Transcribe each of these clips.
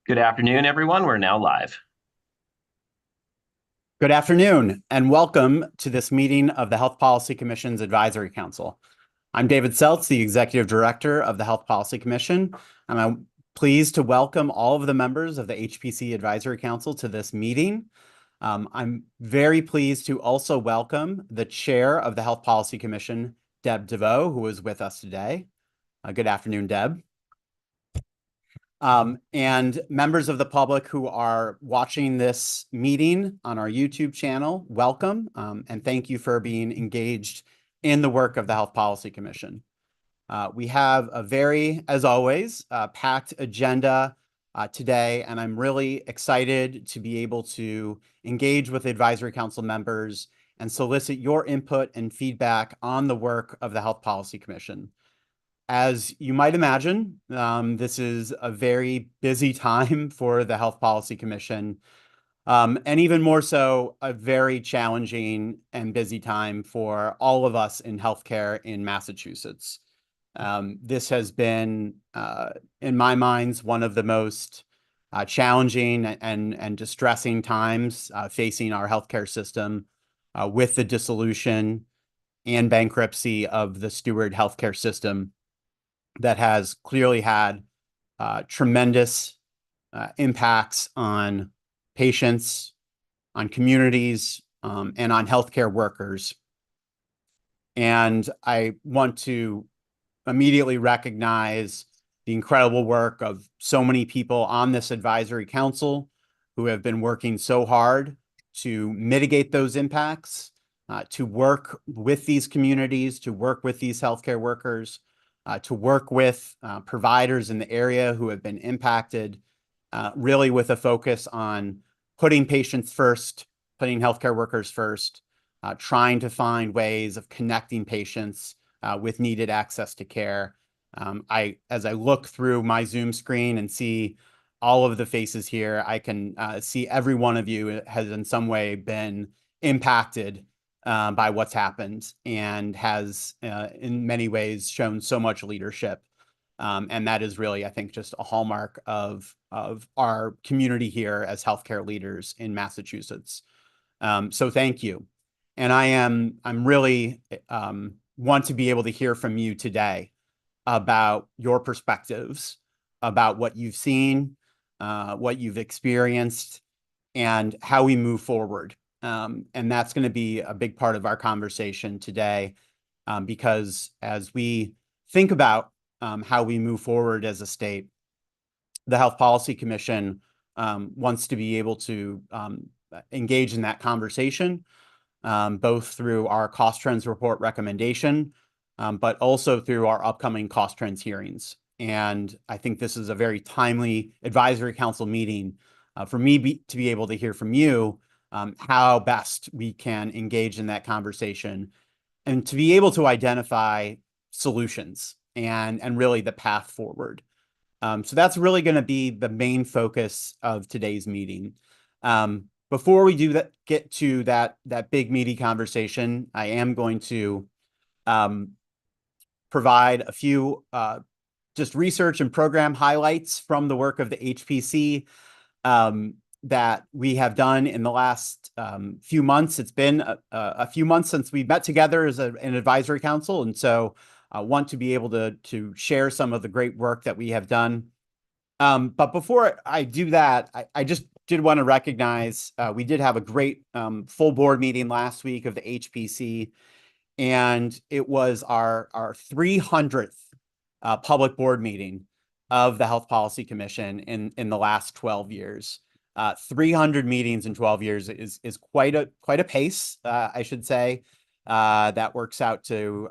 Good afternoon, everyone. We're now live. Good afternoon, and welcome to this meeting of the Health Policy Commission's Advisory Council. I'm David Seltz, the Executive Director of the Health Policy Commission, and I'm pleased to welcome all of the members of the HPC Advisory Council to this meeting. I'm very pleased to also welcome the Chair of the Health Policy Commission, Deb DeVoe, who is with us today. Good afternoon, Deb. And members of the public who are watching this meeting on our YouTube channel, welcome, and thank you for being engaged in the work of the Health Policy Commission. We have a very, as always, packed agenda today, and I'm really excited to be able to engage with Advisory Council members and solicit your input and feedback on the work of the Health Policy Commission. As you might imagine, this is a very busy time for the Health Policy Commission, and even more so, a very challenging and busy time for all of us in healthcare in Massachusetts. This has been, in my mind, one of the most challenging and distressing times facing our healthcare system with the dissolution and bankruptcy of the Steward healthcare system that has clearly had tremendous impacts on patients, on communities, and on healthcare workers. And I want to immediately recognize the incredible work of so many people on this advisory council who have been working so hard to mitigate those impacts, to work with these communities, to work with these healthcare workers, to work with providers in the area who have been impacted, really with a focus on putting patients first, putting healthcare workers first, trying to find ways of connecting patients with needed access to care. As I look through my Zoom screen and see all of the faces here, I can see every one of you has in some way been impacted by what's happened and has in many ways shown so much leadership. And that is really, I think, just a hallmark of our community here as healthcare leaders in Massachusetts. So thank you. And I'm really want to be able to hear from you today about your perspectives, about what you've seen, what you've experienced, and how we move forward. And that's going to be a big part of our conversation today, because as we think about how we move forward as a state, the Health Policy Commission wants to be able to engage in that conversation, both through our cost trends report recommendation, but also through our upcoming cost trends hearings. And I think this is a very timely advisory council meeting for me to be able to hear from you how best we can engage in that conversation and to be able to identify solutions and really the path forward. So that's really going to be the main focus of today's meeting. Before we do that, get to that big meaty conversation, I am going to provide a few just research and program highlights from the work of the HPC that we have done in the last few months. It's been a few months since we met together as an advisory council, and so I want to be able to share some of the great work that we have done. But before I do that, I just did want to recognize we did have a great full board meeting last week of the HPC, and it was our 300th public board meeting of the Health Policy Commission in the last 12 years. 300 meetings in 12 years is quite a pace, I should say. That works out to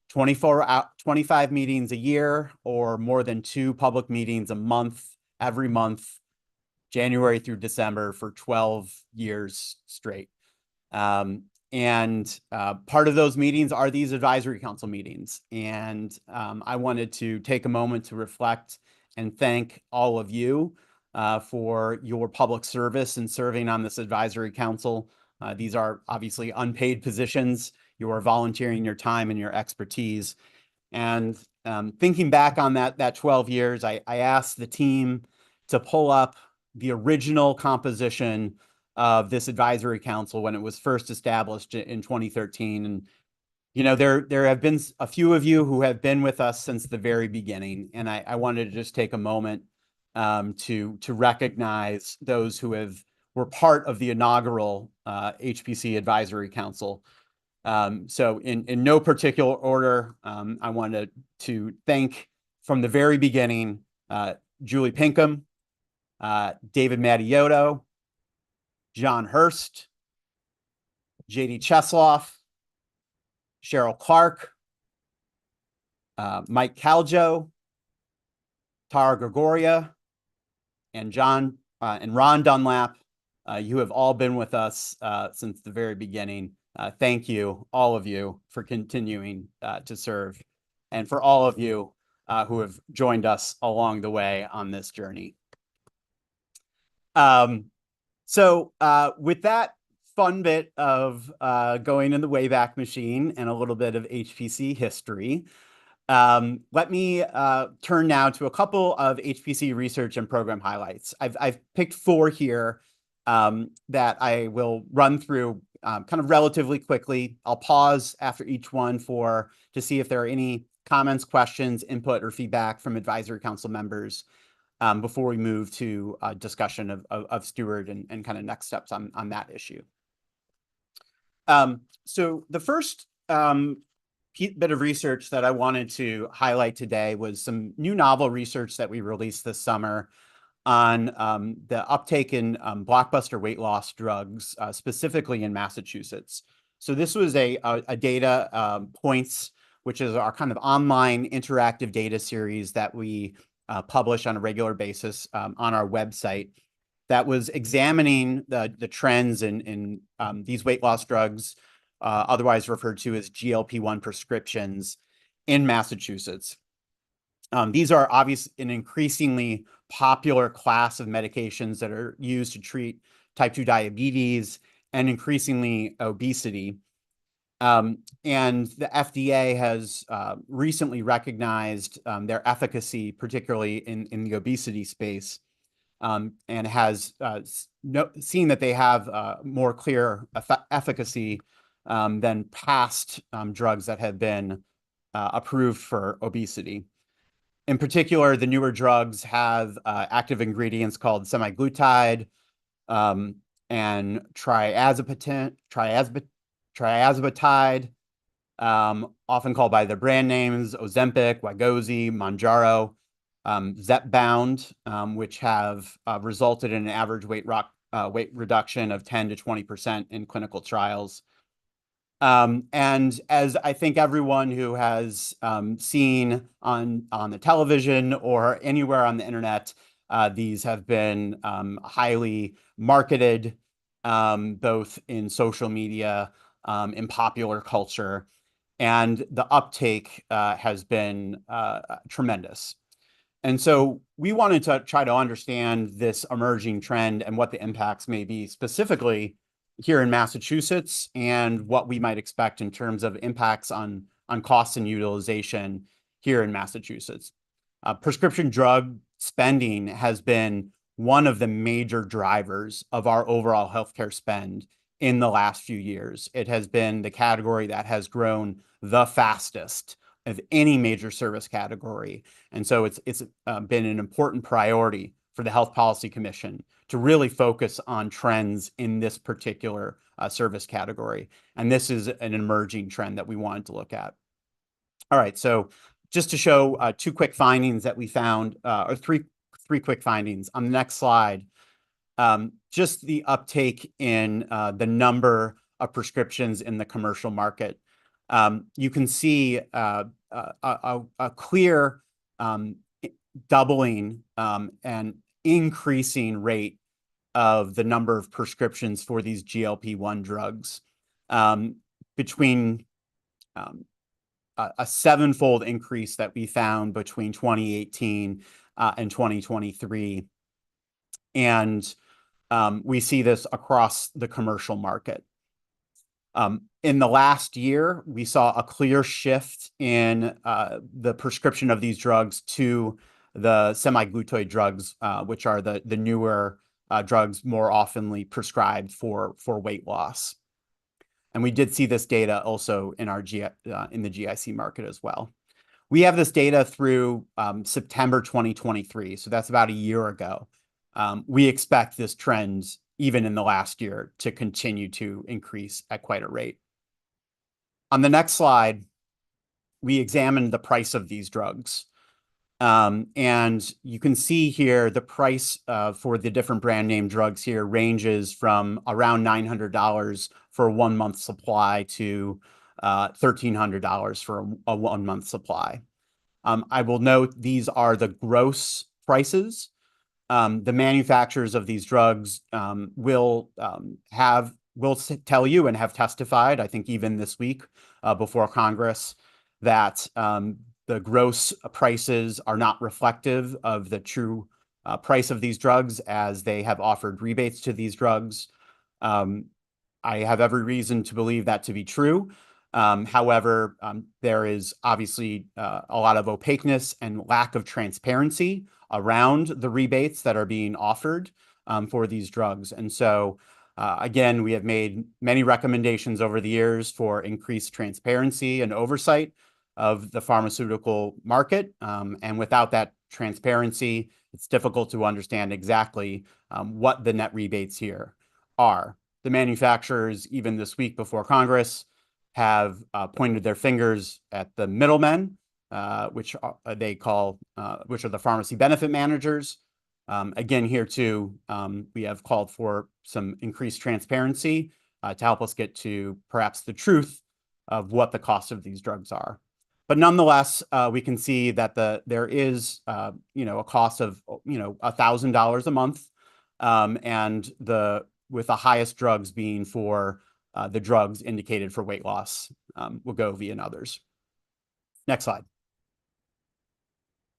25 meetings a year, or more than 2 public meetings a month, every month, January through December for 12 years straight. And part of those meetings are these advisory council meetings. And I wanted to take a moment to reflect and thank all of you for your public service and serving on this advisory council. These are obviously unpaid positions. You are volunteering your time and your expertise. And thinking back on that 12 years, I asked the team to pull up the original composition of this advisory council when it was first established in 2013. And, you know, there have been a few of you who have been with us since the very beginning. And I wanted to just take a moment to recognize those who were part of the inaugural HPC Advisory Council. So in no particular order, I wanted to thank from the very beginning, Julie Pinkham, David Mattiotto, John Hurst, JD Chesloff, Cheryl Clark, Mike Caljo, Tara Gregoria, and Ron Dunlap. You have all been with us since the very beginning. Thank you, all of you, for continuing to serve, and for all of you who have joined us along the way on this journey. So with that fun bit of going in the Wayback Machine and a little bit of HPC history, let me turn now to a couple of HPC research and program highlights. I've picked 4 here that I will run through kind of relatively quickly. I'll pause after each one to see if there are any comments, questions, input, or feedback from advisory council members before we move to a discussion of Steward and kind of next steps on that issue. So the first bit of research that I wanted to highlight today was some new novel research that we released this summer on the uptake in blockbuster weight loss drugs, specifically in Massachusetts. So this was a data points, which is our kind of online interactive data series that we publish on a regular basis on our website, that was examining the trends in these weight loss drugs, otherwise referred to as GLP-1 prescriptions in Massachusetts. These are obviously an increasingly popular class of medications that are used to treat type 2 diabetes and increasingly obesity. And the FDA has recently recognized their efficacy, particularly in the obesity space, and has seen that they have more clear efficacy than past drugs that have been approved for obesity. In particular, the newer drugs have active ingredients called semaglutide and triazepatide, often called by their brand names, Ozempic, Wegovy, Mounjaro, Zepbound, which have resulted in an average weight reduction of 10 to 20% in clinical trials. And as I think everyone who has seen on the television or anywhere on the internet, these have been highly marketed, both in social media, in popular culture, and the uptake has been tremendous. And so we wanted to try to understand this emerging trend and what the impacts may be specifically here in Massachusetts, and what we might expect in terms of impacts on costs and utilization here in Massachusetts. Prescription drug spending has been one of the major drivers of our overall healthcare spend in the last few years. It has been the category that has grown the fastest of any major service category. And so it's been an important priority for the Health Policy Commission to really focus on trends in this particular service category. And this is an emerging trend that we wanted to look at. All right, so just to show 2 quick findings that we found, or three quick findings on the next slide. Just the uptake in the number of prescriptions in the commercial market. You can see a clear doubling and increasing rate of the number of prescriptions for these GLP-1 drugs, between a 7-fold increase that we found between 2018 and 2023. And we see this across the commercial market. In the last year, we saw a clear shift in the prescription of these drugs to the semaglutide drugs, which are the newer drugs more oftenly prescribed for weight loss. And we did see this data also in our in the GIC market as well. We have this data through September 2023, so that's about a year ago. We expect this trend, even in the last year, to continue to increase at quite a rate. On the next slide, we examined the price of these drugs. And you can see here the price for the different brand name drugs here ranges from around $900 for a 1 month supply to $1,300 for a 1 month supply. I will note these are the gross prices. The manufacturers of these drugs will tell you and have testified, I think even this week before Congress, that the gross prices are not reflective of the true price of these drugs, as they have offered rebates to these drugs. I have every reason to believe that to be true. However, there is obviously a lot of opaqueness and lack of transparency around the rebates that are being offered for these drugs. And so, again, we have made many recommendations over the years for increased transparency and oversight of the pharmaceutical market. And without that transparency, it's difficult to understand exactly what the net rebates here are. The manufacturers, even this week before Congress, have pointed their fingers at the middlemen, which are the pharmacy benefit managers. Again, here too, we have called for some increased transparency to help us get to perhaps the truth of what the cost of these drugs are. But nonetheless, we can see that there is a cost of $1,000 a month, and with the highest drugs being for the drugs indicated for weight loss, Wegovy and others. Next slide.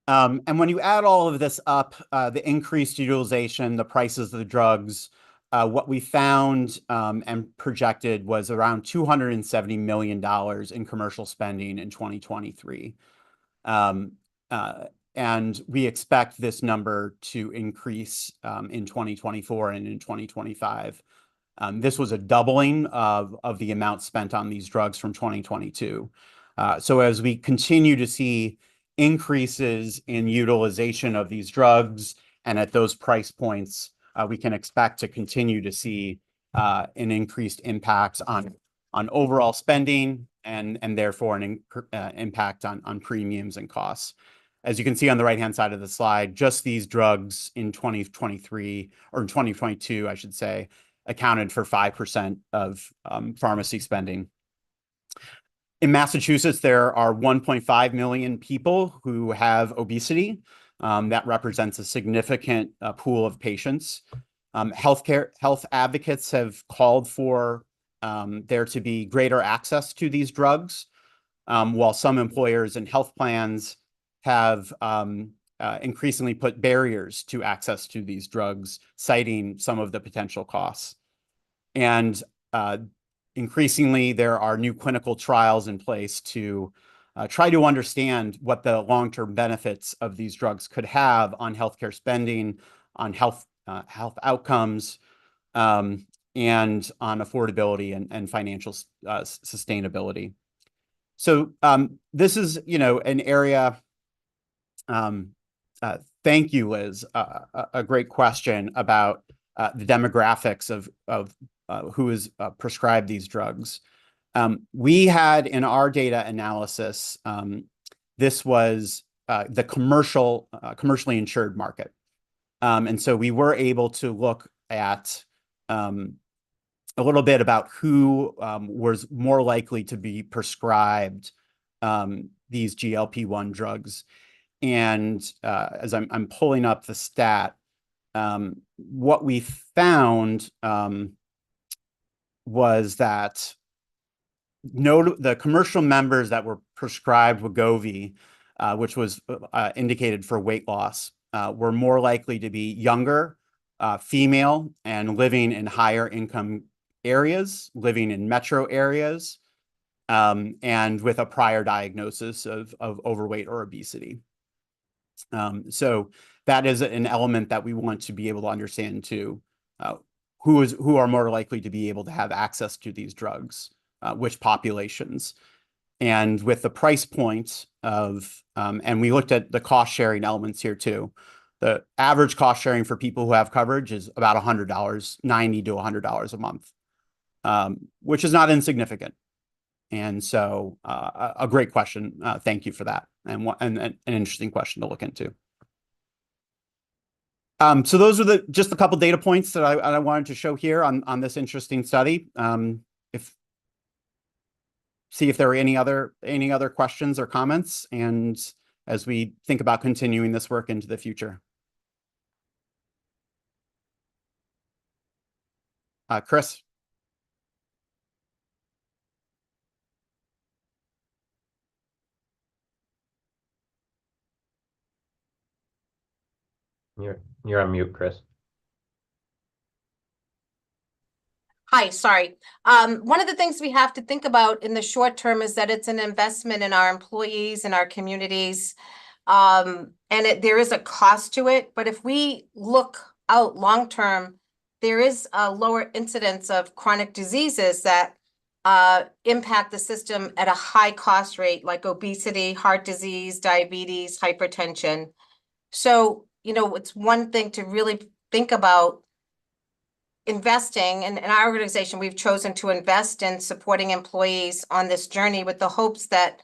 And when you add all of this up, the increased utilization, the prices of the drugs, what we found and projected was around $270 million in commercial spending in 2023. And we expect this number to increase in 2024 and in 2025. This was a doubling of the amount spent on these drugs from 2022. So as we continue to see increases in utilization of these drugs and at those price points, we can expect to continue to see an increased impact on overall spending and therefore an impact on premiums and costs. As you can see on the right-hand side of the slide, just these drugs in 2023, or in 2022, I should say, accounted for 5% of pharmacy spending. In Massachusetts, there are 1.5 million people who have obesity. That represents a significant pool of patients. Health advocates have called for there to be greater access to these drugs, while some employers and health plans have increasingly put barriers to access to these drugs, citing some of the potential costs. And increasingly, there are new clinical trials in place to try to understand what the long-term benefits of these drugs could have on healthcare spending, on health outcomes, and on affordability and financial sustainability. So this is, an area. Thank you, Liz. A great question about the demographics of who is prescribed these drugs. We had in our data analysis, this was the commercially insured market. And so we were able to look at a little bit about who was more likely to be prescribed these GLP-1 drugs. And as I'm pulling up the stat, what we found was that the commercial members that were prescribed Wegovy, which was indicated for weight loss, were more likely to be younger, female, and living in higher income areas, living in metro areas, and with a prior diagnosis of overweight or obesity. So that is an element that we want to be able to understand too. Who are more likely to be able to have access to these drugs, which populations. And with the price point of, and we looked at the cost sharing elements here too. The average cost sharing for people who have coverage is about $100, $90 to $100 a month, which is not insignificant. And so a great question. Thank you for that. And an interesting question to look into. So those are just a couple data points that I wanted to show here on this interesting study. See if there are any other questions or comments, and as we think about continuing this work into the future. Chris. You're on mute, Chris. Hi, sorry. One of the things we have to think about in the short term is that it's an investment in our employees and our communities. And there is a cost to it, but if we look out long term, there is a lower incidence of chronic diseases that impact the system at a high cost rate, like obesity, heart disease, diabetes, hypertension. So, it's one thing to really think about investing, and in our organization, we've chosen to invest in supporting employees on this journey with the hopes that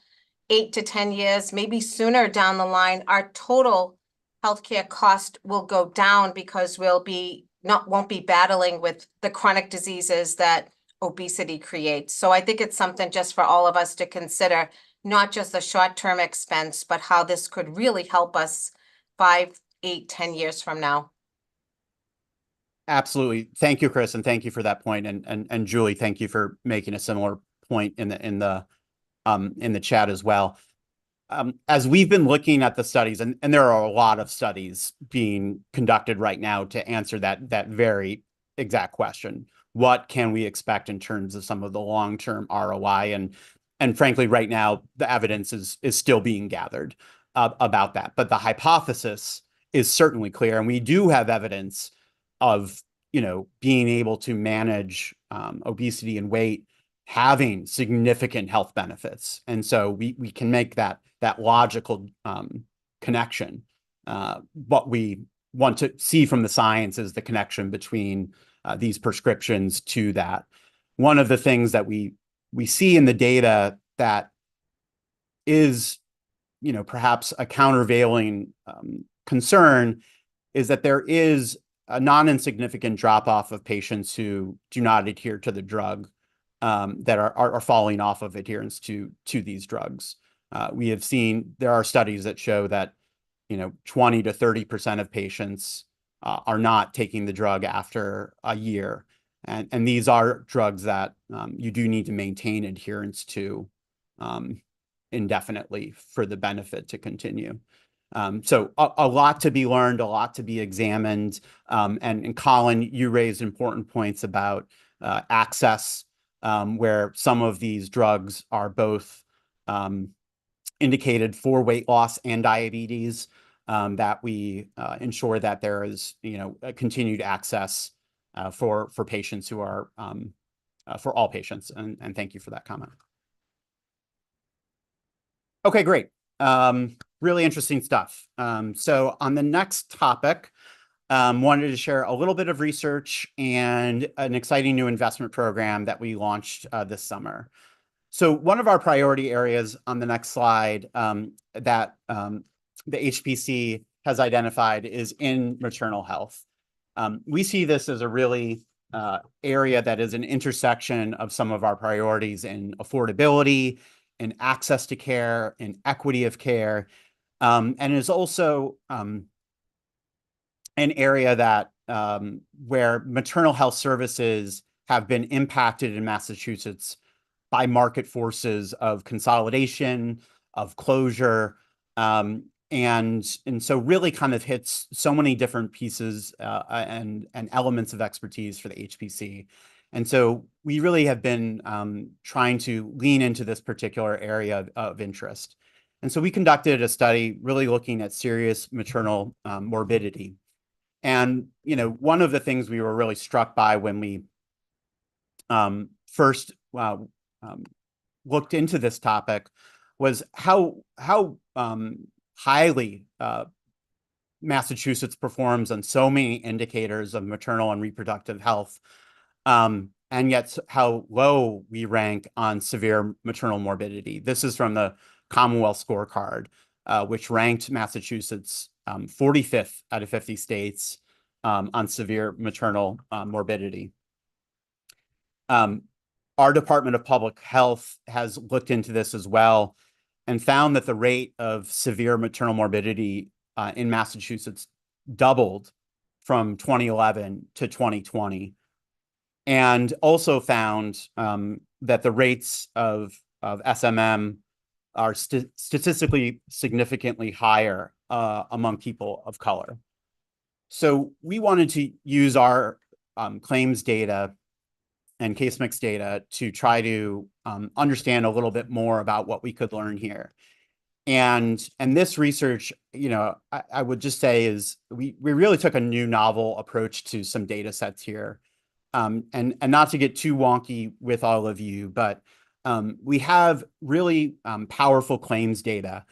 8 to 10 years, maybe sooner down the line, our total healthcare cost will go down because won't be battling with the chronic diseases that obesity creates. So I think it's something just for all of us to consider, not just the short-term expense, but how this could really help us 5, 8, 10 years from now. Absolutely. Thank you, Chris, and thank you for that point. And Julie, thank you for making a similar point in the chat as well. As we've been looking at the studies, and there are a lot of studies being conducted right now to answer that very exact question. What can we expect in terms of some of the long-term ROI? And frankly, right now, the evidence is still being gathered about that. But the hypothesis is certainly clear, and we do have evidence of being able to manage obesity and weight having significant health benefits. And so we can make that logical connection. What we want to see from the science is the connection between these prescriptions to that. One of the things that we see in the data that is perhaps a countervailing concern is that there is a non-insignificant drop-off of patients who do not adhere to the drug, that are falling off of adherence to these drugs. We have seen there are studies that show that 20 to 30% of patients are not taking the drug after a year, and these are drugs that you do need to maintain adherence to indefinitely for the benefit to continue. So a lot to be learned, a lot to be examined. And Colin, you raised important points about access, where some of these drugs are both indicated for weight loss and diabetes, that we ensure that there is a continued access for patients who are for all patients. And thank you for that comment. Okay, great. Really interesting stuff. So on the next topic, wanted to share a little bit of research and an exciting new investment program that we launched this summer. So one of our priority areas on the next slide that the HPC has identified is in maternal health. We see this as a really area that is an intersection of some of our priorities in affordability, in access to care, in equity of care, and is also an area that where maternal health services have been impacted in Massachusetts by market forces of consolidation, of closure, and so really kind of hits so many different pieces and elements of expertise for the HPC. And so we really have been trying to lean into this particular area of interest. And so we conducted a study really looking at serious maternal morbidity. And, one of the things we were really struck by when we first looked into this topic was how highly Massachusetts performs on so many indicators of maternal and reproductive health, and yet how low we rank on severe maternal morbidity. This is from the Commonwealth Scorecard, which ranked Massachusetts 45th out of 50 states on severe maternal morbidity. Our Department of Public Health has looked into this as well and found that the rate of severe maternal morbidity in Massachusetts doubled from 2011 to 2020, and also found that the rates of SMM are statistically significantly higher among people of color. So we wanted to use our claims data and case mix data to try to understand a little bit more about what we could learn here. And this research, I would just say is we really took a new novel approach to some data sets here. And not to get too wonky with all of you, but we have really powerful claims data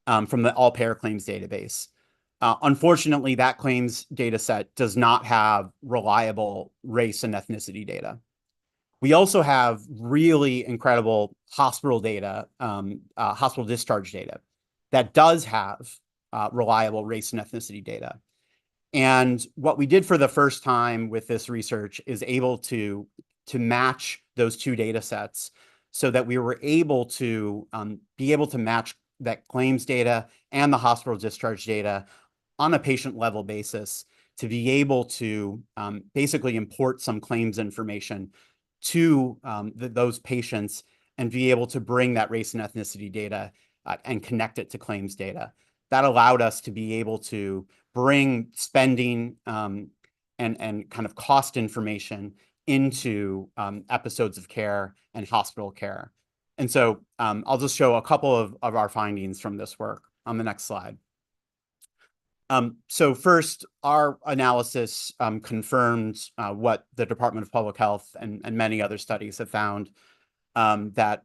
from the All Payer Claims database. Unfortunately, that claims data set does not have reliable race and ethnicity data. We also have really incredible hospital data, hospital discharge data that does have reliable race and ethnicity data. And what we did for the first time with this research is able to match those two data sets so that we were able to match that claims data and the hospital discharge data on a patient level basis to be able to basically import some claims information to those patients and be able to bring that race and ethnicity data and connect it to claims data. That allowed us to be able to bring spending and kind of cost information into episodes of care and hospital care. And so I'll just show a couple of our findings from this work on the next slide. So first, our analysis confirmed what the Department of Public Health and many other studies have found, that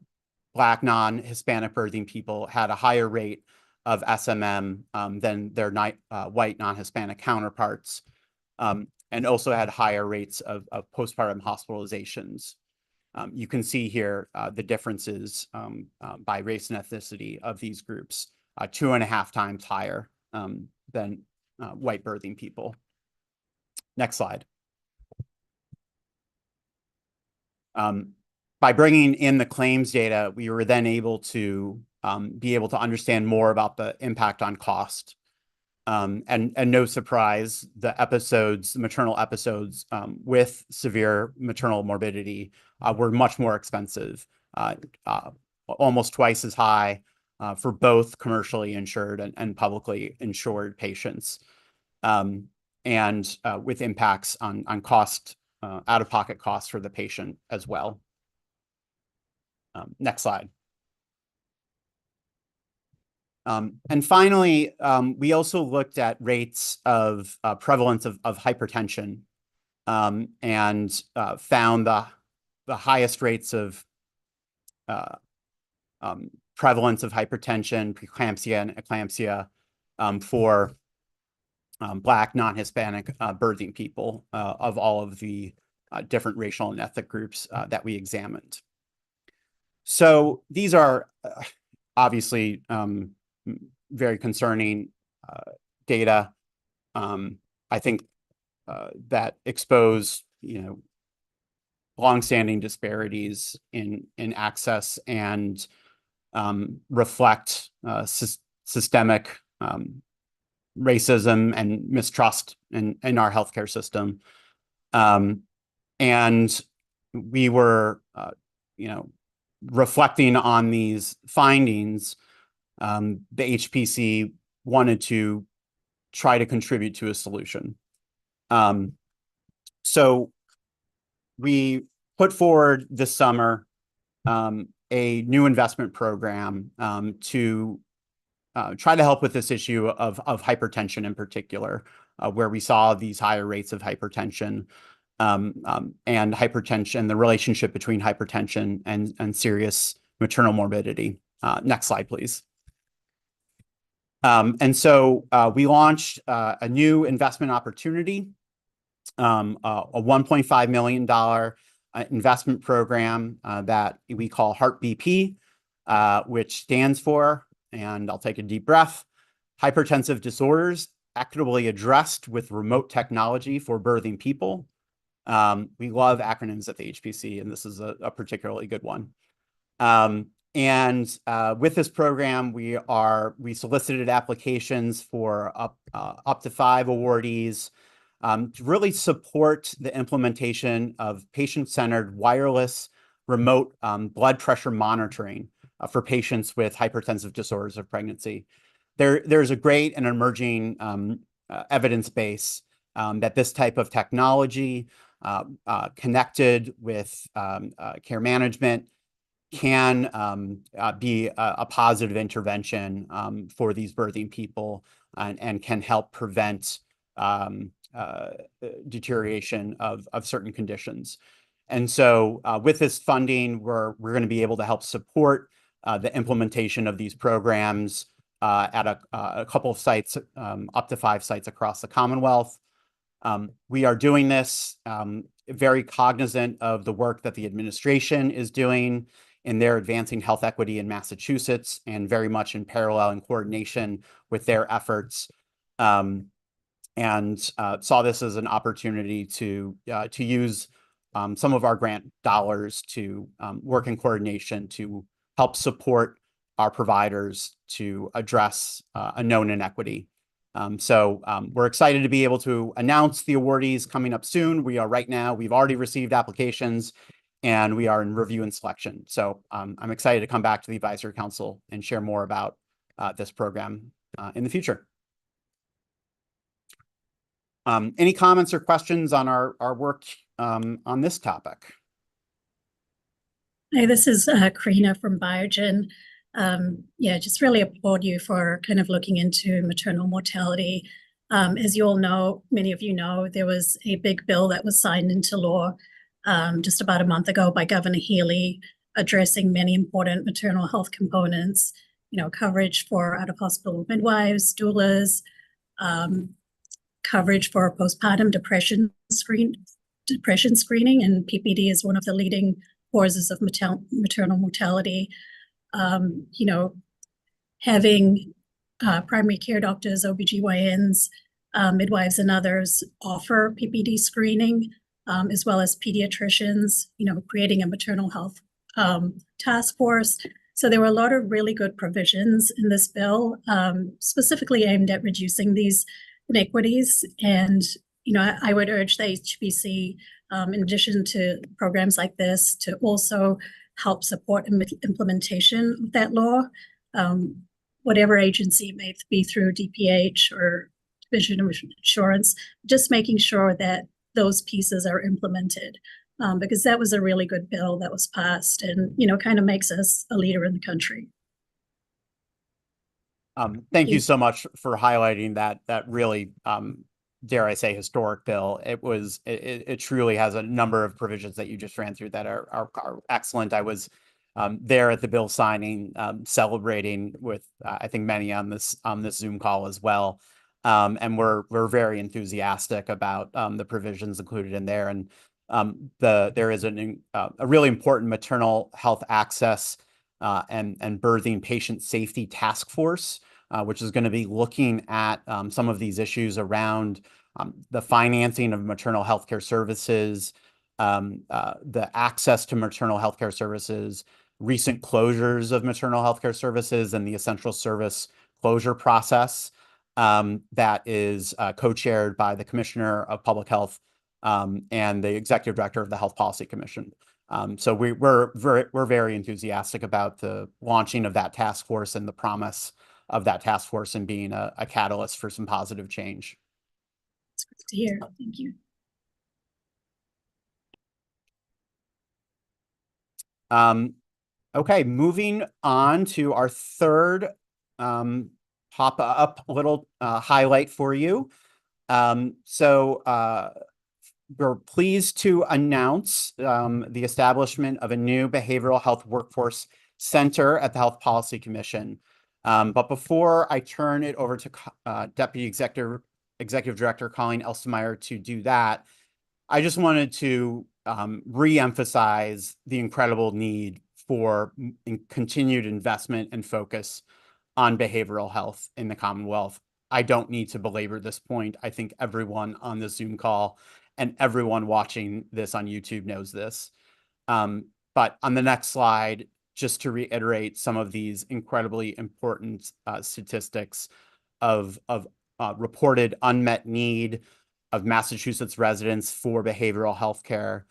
Black non-Hispanic birthing people had a higher rate of SMM than their white non-Hispanic counterparts, and also had higher rates of postpartum hospitalizations. You can see here the differences by race and ethnicity of these groups, 2.5 times higher than white birthing people. Next slide. By bringing in the claims data, we were then able to understand more about the impact on cost. And no surprise, the maternal episodes with severe maternal morbidity were much more expensive, almost twice as high for both commercially insured and publicly insured patients, and with impacts on cost, out-of-pocket costs for the patient as well. Next slide. And finally, we also looked at rates of prevalence of hypertension, and found the highest rates of prevalence of hypertension, preeclampsia, and eclampsia for Black non-Hispanic birthing people of all of the different racial and ethnic groups that we examined. So these are obviously very concerning data. I think that expose longstanding disparities in access and reflect systemic racism and mistrust in our healthcare system. And we were, reflecting on these findings, the HPC wanted to try to contribute to a solution. So we put forward this summer a new investment program to try to help with this issue of hypertension in particular, where we saw these higher rates of hypertension and hypertension, the relationship between hypertension and serious maternal morbidity. Next slide, please. And so we launched a new investment opportunity, a $1.5 million investment program that we call Heart BP, which stands for, and I'll take a deep breath, hypertensive disorders equitably addressed with remote technology for birthing people. We love acronyms at the HPC, and this is a particularly good one. With this program, we solicited applications for up to 5 awardees to really support the implementation of patient-centered wireless remote blood pressure monitoring for patients with hypertensive disorders of pregnancy. There's a great and emerging evidence base that this type of technology connected with care management can be a positive intervention for these birthing people and can help prevent deterioration of certain conditions. And so with this funding, we're going to be able to help support the implementation of these programs at a couple of sites, up to 5 sites across the Commonwealth. We are doing this very cognizant of the work that the administration is doing in their advancing health equity in Massachusetts, and very much in parallel and coordination with their efforts. And saw this as an opportunity to use some of our grant dollars to work in coordination to help support our providers to address a known inequity. So we're excited to be able to announce the awardees coming up soon. We've already received applications, and we are in review and selection. So I'm excited to come back to the Advisory Council and share more about this program in the future. Any comments or questions on our work on this topic? Hey, this is Karina from Biogen. Just really applaud you for kind of looking into maternal mortality. As you all know, many of you know, there was a big bill that was signed into law just about a month ago by Governor Healey, addressing many important maternal health components, coverage for out-of-hospital midwives, doulas, coverage for postpartum depression screening, and PPD is one of the leading causes of maternal mortality. Having primary care doctors, OBGYNs, midwives, and others offer PPD screening, as well as pediatricians, creating a maternal health task force. So there were a lot of really good provisions in this bill, specifically aimed at reducing these inequities. And, I would urge the HPC, in addition to programs like this, to also help support implementation of that law, whatever agency it may be, through DPH or Division of Insurance, just making sure that those pieces are implemented, because that was a really good bill that was passed and, kind of makes us a leader in the country. Thank you so much for highlighting that really, dare I say, historic bill. It truly has a number of provisions that you just ran through that are excellent. I was there at the bill signing, celebrating with I think many on this Zoom call as well. And we're very enthusiastic about the provisions included in there. And there is a really important maternal health access and birthing patient safety task force, which is going to be looking at some of these issues around the financing of maternal healthcare services, the access to maternal healthcare services, recent closures of maternal healthcare services, and the essential service closure process that is co-chaired by the Commissioner of Public Health and the Executive Director of the Health Policy Commission. So we're very enthusiastic about the launching of that task force and the promise of that task force and being a catalyst for some positive change. It's great to hear. Thank you. Okay, moving on to our third pop up a little highlight for you. We're pleased to announce the establishment of a new behavioral health workforce center at the Health Policy Commission. But before I turn it over to Deputy Executive Director Colleen Elstmeyer to do that, I just wanted to re-emphasize the incredible need for continued investment and focus on behavioral health in the Commonwealth. I don't need to belabor this point. I think everyone on the Zoom call and everyone watching this on YouTube knows this. But on the next slide, just to reiterate some of these incredibly important statistics of reported unmet need of Massachusetts residents for behavioral health care.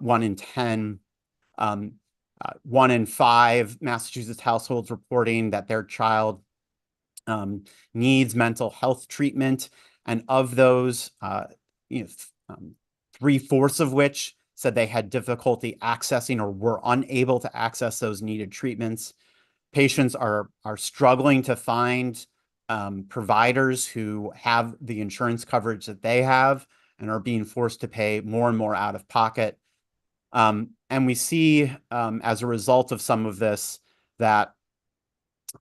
1 in 10, 1 in 5 Massachusetts households reporting that their child needs mental health treatment. And of those, 3/4 of which said they had difficulty accessing or were unable to access those needed treatments. Patients are struggling to find providers who have the insurance coverage that they have and are being forced to pay more and more out of pocket. And we see as a result of some of this that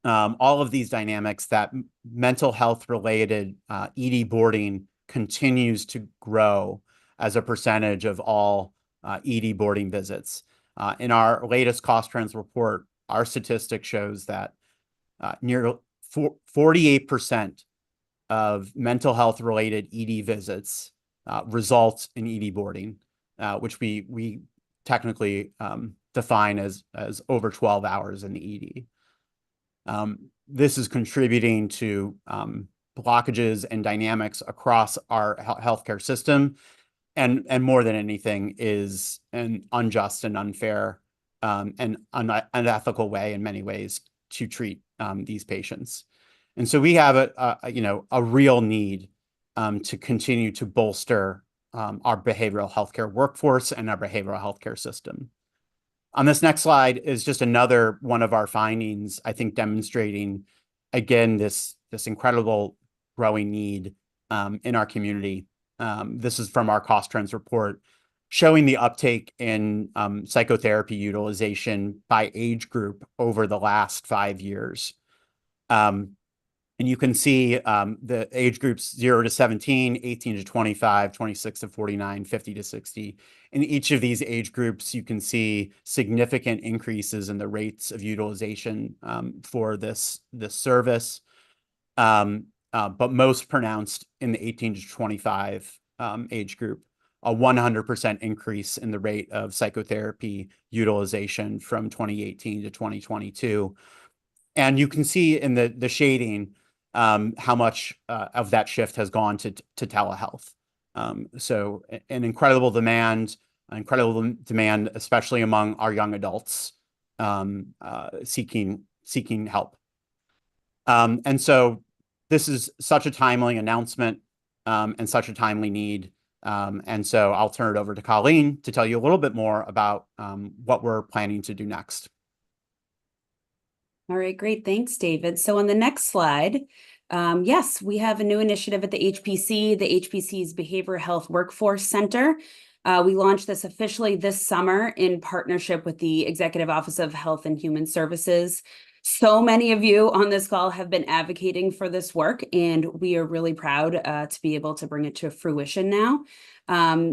all of these dynamics, that mental health related ED boarding continues to grow as a percentage of all ED boarding visits. In our latest cost trends report, our statistic shows that near 48% of mental health related ED visits result in ED boarding, which we technically define as over 12 hours in the ED. This is contributing to blockages and dynamics across our healthcare system, and more than anything is an unjust and unfair and unethical way in many ways to treat these patients. And so we have a real need to continue to bolster our behavioral healthcare workforce and our behavioral healthcare system. On this next slide is just another one of our findings, I think, demonstrating again this incredible growing need in our community. This is from our cost trends report, showing the uptake in psychotherapy utilization by age group over the last 5 years. And you can see the age groups 0 to 17, 18 to 25, 26 to 49, 50 to 60. In each of these age groups, you can see significant increases in the rates of utilization for this service, but most pronounced in the 18 to 25 age group, a 100% increase in the rate of psychotherapy utilization from 2018 to 2022. And you can see in the shading how much of that shift has gone to telehealth. So an incredible demand, especially among our young adults seeking help. And so this is such a timely announcement and such a timely need. And so I'll turn it over to Colleen to tell you a little bit more about what we're planning to do next. All right, great. Thanks, David. So on the next slide, yes, we have a new initiative at the HPC's Behavioral Health Workforce Center. We launched this officially this summer in partnership with the Executive Office of Health and Human Services. So many of you on this call have been advocating for this work, and we are really proud to be able to bring it to fruition now.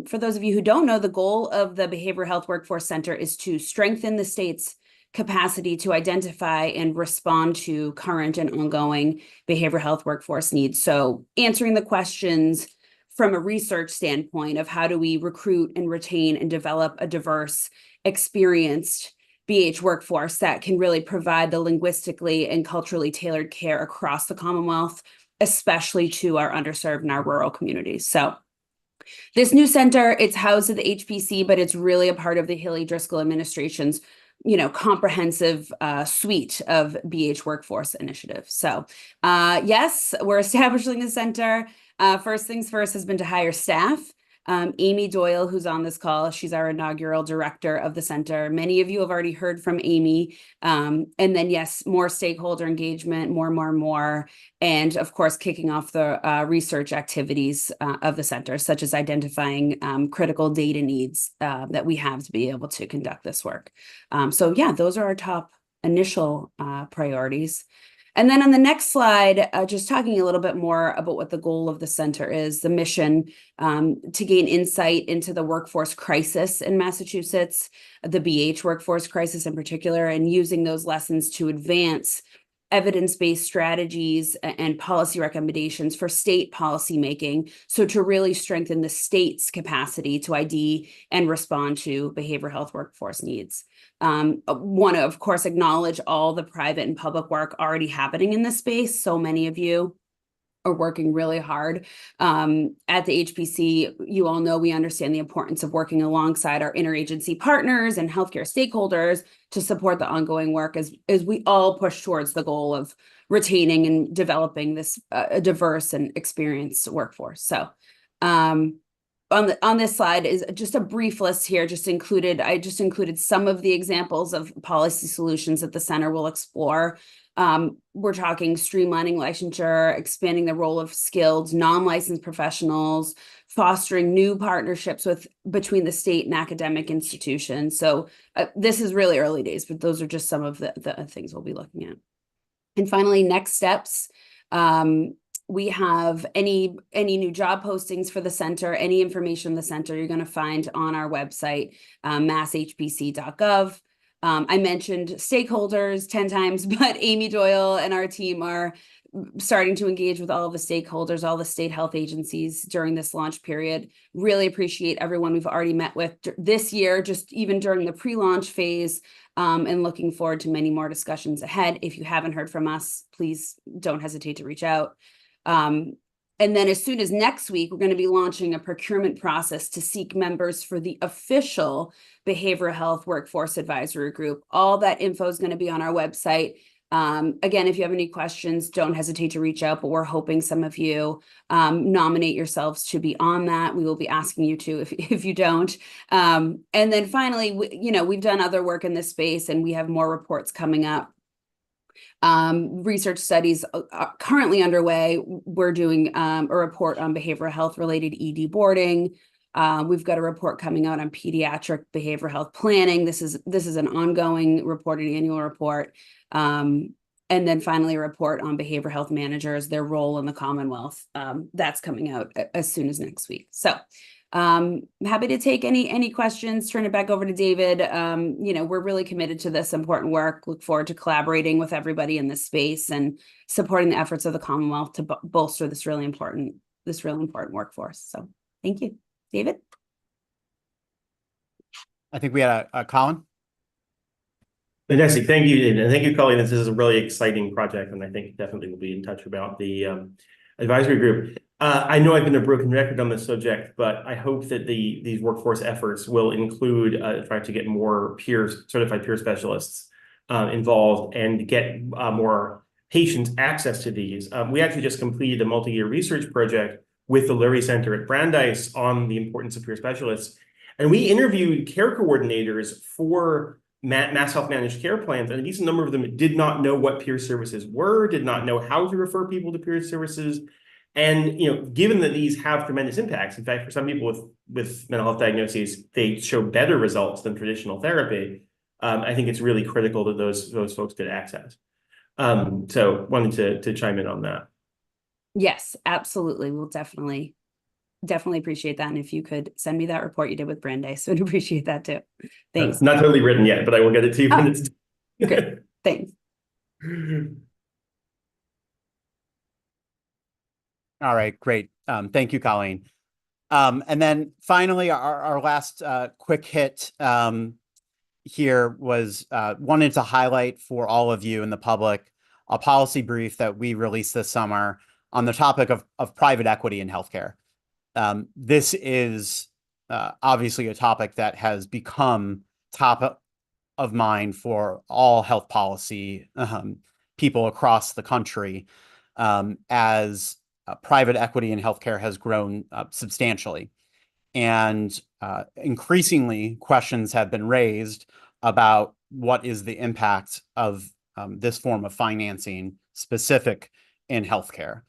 For those of you who don't know, the goal of the Behavioral Health Workforce Center is to strengthen the state's capacity to identify and respond to current and ongoing behavioral health workforce needs. So answering the questions from a research standpoint of how do we recruit and retain and develop a diverse, experienced BH workforce that can really provide the linguistically and culturally tailored care across the Commonwealth, especially to our underserved and our rural communities. So this new center, it's housed at the HPC, but it's really a part of the Haley Driscoll administration's comprehensive suite of BH workforce initiatives. So yes, we're establishing a center. First things first has been to hire staff. Amy Doyle, who's on this call, she's our inaugural director of the center. Many of you have already heard from Amy. And then, yes, more stakeholder engagement, more, and of course, kicking off the research activities of the center, such as identifying critical data needs that we have to be able to conduct this work. So yeah, those are our top initial priorities. And then on the next slide, just talking a little bit more about what the goal of the center is, the mission to gain insight into the workforce crisis in Massachusetts, the BH workforce crisis in particular, and using those lessons to advance evidence-based strategies and policy recommendations for state policymaking. So to really strengthen the state's capacity to ID and respond to behavioral health workforce needs. Want to, of course, acknowledge all the private and public work already happening in this space. So many of you are working really hard at the HPC. You all know we understand the importance of working alongside our interagency partners and healthcare stakeholders to support the ongoing work as we all push towards the goal of retaining and developing this a diverse and experienced workforce. So on this slide is just a brief list here. I just included some of the examples of policy solutions that the center will explore. We're talking streamlining licensure, expanding the role of skilled non-licensed professionals, fostering new partnerships between the state and academic institutions. So this is really early days, but those are just some of the things we'll be looking at. And finally, next steps. We have any new job postings for the center, any information on the center you're going to find on our website, masshpc.gov. I mentioned stakeholders 10 times, but Amy Doyle and our team are starting to engage with all of the stakeholders, all the state health agencies during this launch period. Really appreciate everyone we've already met with this year, just even during the pre-launch phase, and looking forward to many more discussions ahead. If you haven't heard from us, please don't hesitate to reach out. And then as soon as next week, we're going to be launching a procurement process to seek members for the official Behavioral Health Workforce Advisory Group. All that info is going to be on our website. Again, if you have any questions, don't hesitate to reach out, but we're hoping some of you nominate yourselves to be on that. We will be asking you to if you don't. And then finally, we've done other work in this space and we have more reports coming up. Research studies are currently underway. We're doing a report on behavioral health related ED boarding. We've got a report coming out on pediatric behavioral health planning. This is an ongoing report, an annual report. And then finally, a report on behavioral health managers, their role in the Commonwealth. That's coming out as soon as next week. So happy to take any questions. Turn it back over to David. We're really committed to this important work. Look forward to collaborating with everybody in this space and supporting the efforts of the Commonwealth to bolster this really important workforce. So thank you, David. I think we had a Colin. Fantastic. Thank you, David. And thank you, Colleen. This is a really exciting project, and I think definitely we'll be in touch about the advisory group. I know I've been a broken record on this subject, but I hope that these workforce efforts will include trying to get more certified peer specialists involved and get more patients access to these. We actually just completed a multi-year research project with the Lurie Center at Brandeis on the importance of peer specialists. And we interviewed care coordinators for Mass Health Managed Care plans, and a decent number of them did not know what peer services were, did not know how to refer people to peer services. And given that these have tremendous impacts, in fact, for some people with mental health diagnoses, they show better results than traditional therapy. I think it's really critical that those folks get access. So wanted to chime in on that. Yes, absolutely. We'll definitely appreciate that. And if you could send me that report you did with Brandeis, I would appreciate that too. Thanks. It's not totally written yet, but I will get it to you when it's good. Thanks. All right, great. Thank you, Colleen. And then finally, our last quick hit here was wanted to highlight for all of you in the public a policy brief that we released this summer on the topic of private equity in healthcare. This is obviously a topic that has become top of mind for all health policy people across the country as private equity in healthcare has grown substantially. And increasingly, questions have been raised about what is the impact of this form of financing specific in healthcare.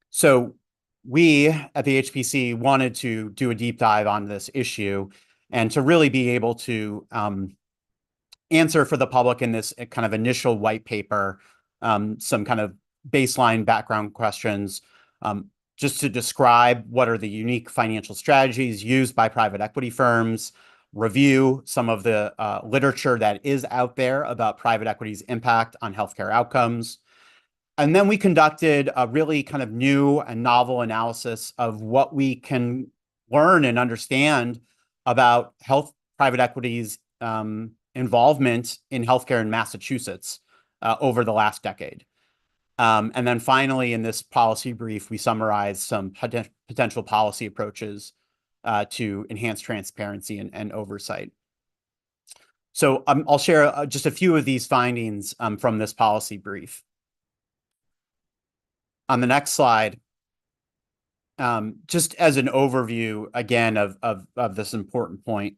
So we at the HPC wanted to do a deep dive on this issue and to really be able to answer for the public in this kind of initial white paper, some kind of baseline background questions, just to describe what are the unique financial strategies used by private equity firms, review some of the literature that is out there about private equity's impact on healthcare outcomes. And then we conducted a really kind of new and novel analysis of what we can learn and understand about private equity's involvement in healthcare in Massachusetts over the last decade. And then finally, in this policy brief, we summarize some potential policy approaches to enhance transparency and oversight. So I'll share just a few of these findings from this policy brief. On the next slide, just as an overview, again, of this important point,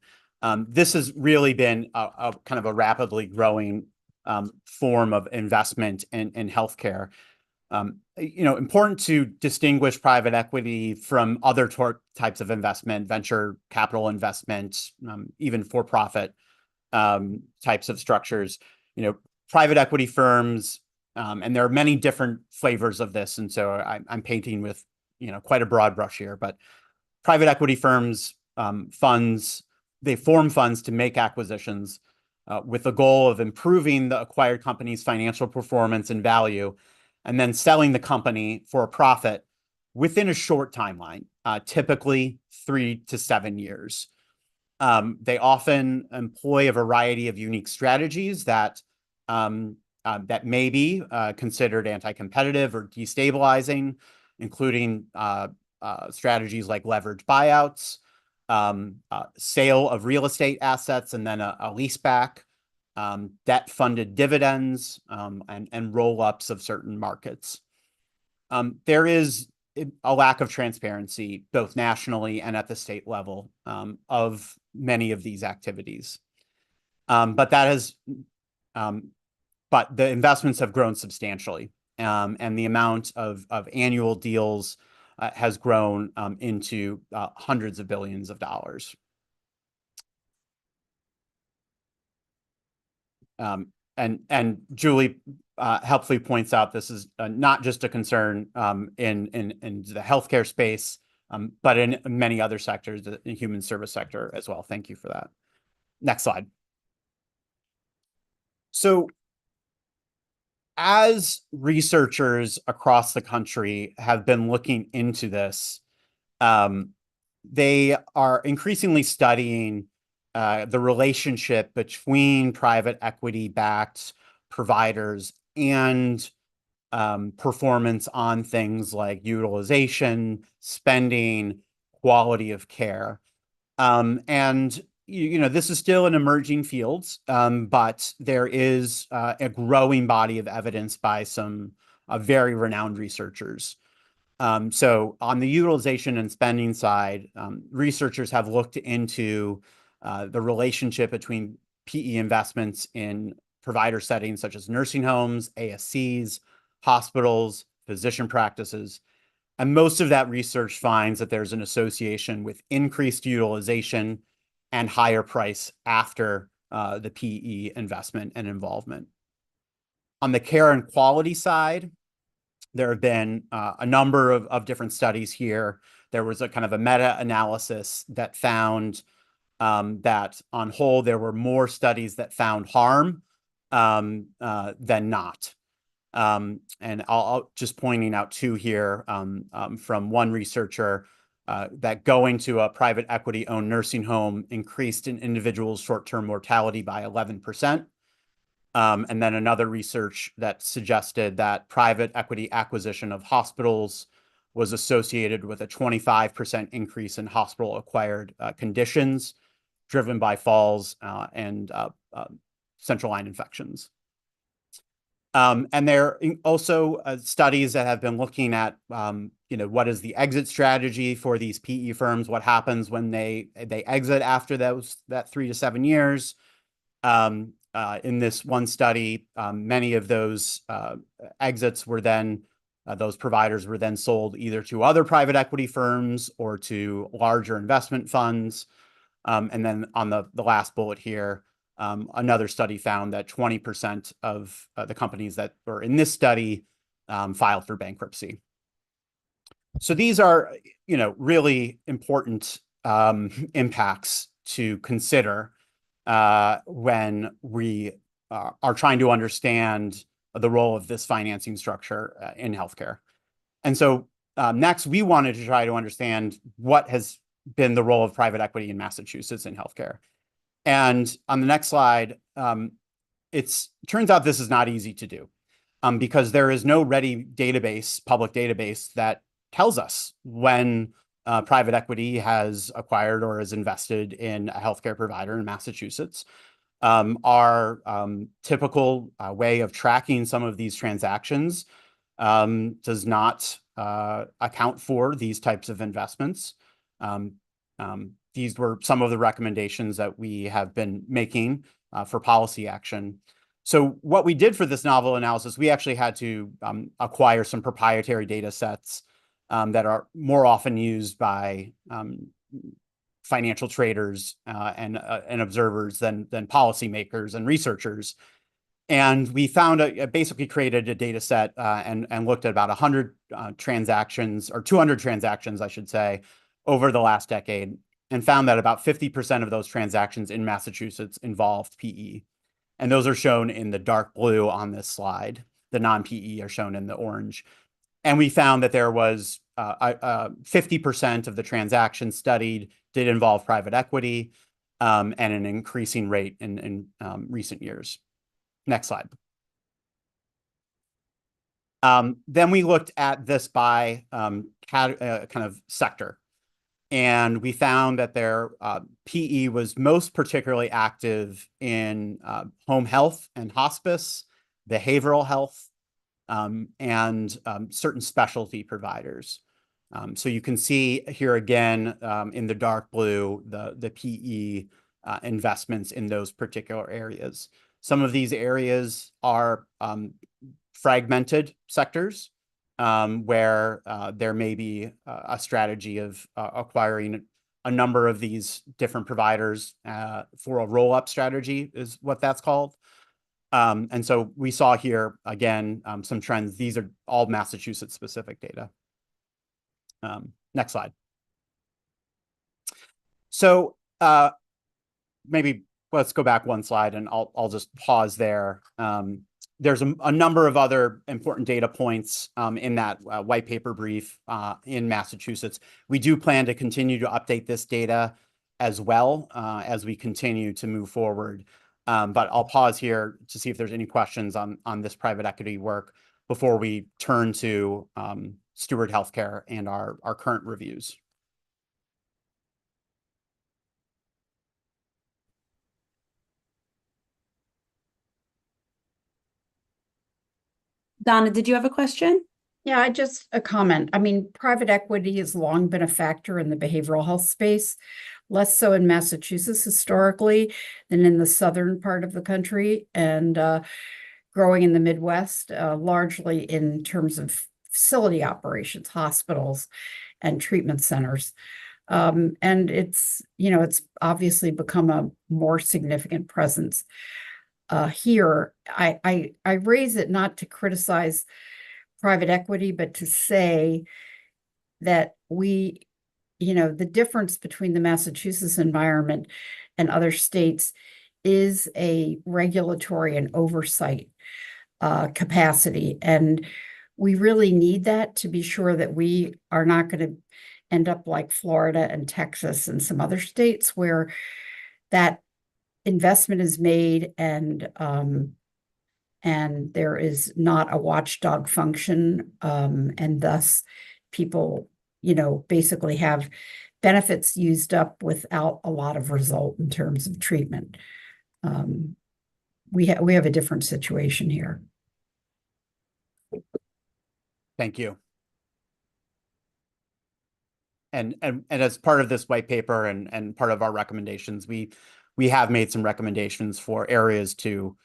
this has really been a kind of a rapidly growing form of investment in healthcare. Important to distinguish private equity from other types of investment, venture capital investment, even for-profit types of structures. Private equity firms, and there are many different flavors of this, and so I'm painting with quite a broad brush here. But private equity firms, funds, they form funds to make acquisitions with the goal of improving the acquired company's financial performance and value, and then selling the company for a profit within a short timeline, typically 3 to 7 years. They often employ a variety of unique strategies that may be considered anti-competitive or destabilizing, including strategies like leverage buyouts, sale of real estate assets, and then a leaseback, debt-funded dividends, and roll-ups of certain markets. There is a lack of transparency, both nationally and at the state level, of many of these activities. But the investments have grown substantially, and the amount of annual deals has grown into hundreds of billions of dollars. And Julie helpfully points out this is not just a concern in the healthcare space, but in many other sectors, the human service sector as well. Thank you for that. Next slide. So, as researchers across the country have been looking into this, they are increasingly studying the relationship between private equity-backed providers and performance on things like utilization, spending, quality of care. And this is still an emerging field, but there is a growing body of evidence by some very renowned researchers. So on the utilization and spending side, researchers have looked into the relationship between PE investments in provider settings such as nursing homes, ASCs, hospitals, physician practices. And most of that research finds that there's an association with increased utilization and higher price after the PE investment and involvement. On the care and quality side, there have been a number of different studies here. There was a kind of a meta-analysis that found that on whole, there were more studies that found harm than not. And I'll just pointing out two here from one researcher that going to a private equity-owned nursing home increased an individual's short-term mortality by 11%. And then another research that suggested that private equity acquisition of hospitals was associated with a 25% increase in hospital-acquired conditions driven by falls and central line infections. And there are also studies that have been looking at what is the exit strategy for these PE firms? What happens when they exit after that 3 to 7 years? In this one study, many of those exits were then, those providers were then sold either to other private equity firms or to larger investment funds. And then on the last bullet here, another study found that 20% of the companies that were in this study filed for bankruptcy. So these are, really important impacts to consider when we are trying to understand the role of this financing structure in healthcare. And so next, we wanted to try to understand what has been the role of private equity in Massachusetts in healthcare. And on the next slide, it turns out this is not easy to do because there is no ready database, public database that tells us when private equity has acquired or has invested in a healthcare provider in Massachusetts. Our typical way of tracking some of these transactions does not account for these types of investments. These were some of the recommendations that we have been making for policy action. So what we did for this novel analysis, we actually had to acquire some proprietary data sets that are more often used by financial traders and observers than policymakers and researchers. And we found basically created a data set and looked at about 100 transactions, or 200 transactions, I should say, over the last decade, and found that about 50% of those transactions in Massachusetts involved PE. And those are shown in the dark blue on this slide. The non-PE are shown in the orange. And we found that there was 50% of the transactions studied did involve private equity and an increasing rate in recent years. Next slide. Then we looked at this by kind of sector. And we found that their PE was most particularly active in home health and hospice, behavioral health, and certain specialty providers. So you can see here again in the dark blue, the PE investments in those particular areas. Some of these areas are fragmented sectors where there may be a strategy of acquiring a number of these different providers for a roll-up strategy is what that's called. And so we saw here, again, some trends. These are all Massachusetts-specific data. Next slide. So maybe let's go back one slide, and I'll just pause there. There's a number of other important data points in that white paper brief in Massachusetts. We do plan to continue to update this data as well as we continue to move forward. But I'll pause here to see if there's any questions on this private equity work before we turn to Steward Healthcare and our current reviews. Donna, did you have a question? Yeah, just a comment. I mean, private equity has long been a factor in the behavioral health space, less so in Massachusetts historically than in the southern part of the country, and growing in the Midwest, largely in terms of facility operations, hospitals, and treatment centers. And it's obviously become a more significant presence here. I raise it not to criticize private equity, but to say that the difference between the Massachusetts environment and other states is a regulatory and oversight capacity. And we really need that to be sure that we are not going to end up like Florida and Texas and some other states where that investment is made and there is not a watchdog function, and thus people, basically have benefits used up without a lot of result in terms of treatment. We have a different situation here. Thank you. and as part of this white paper and part of our recommendations, we have made some recommendations for areas to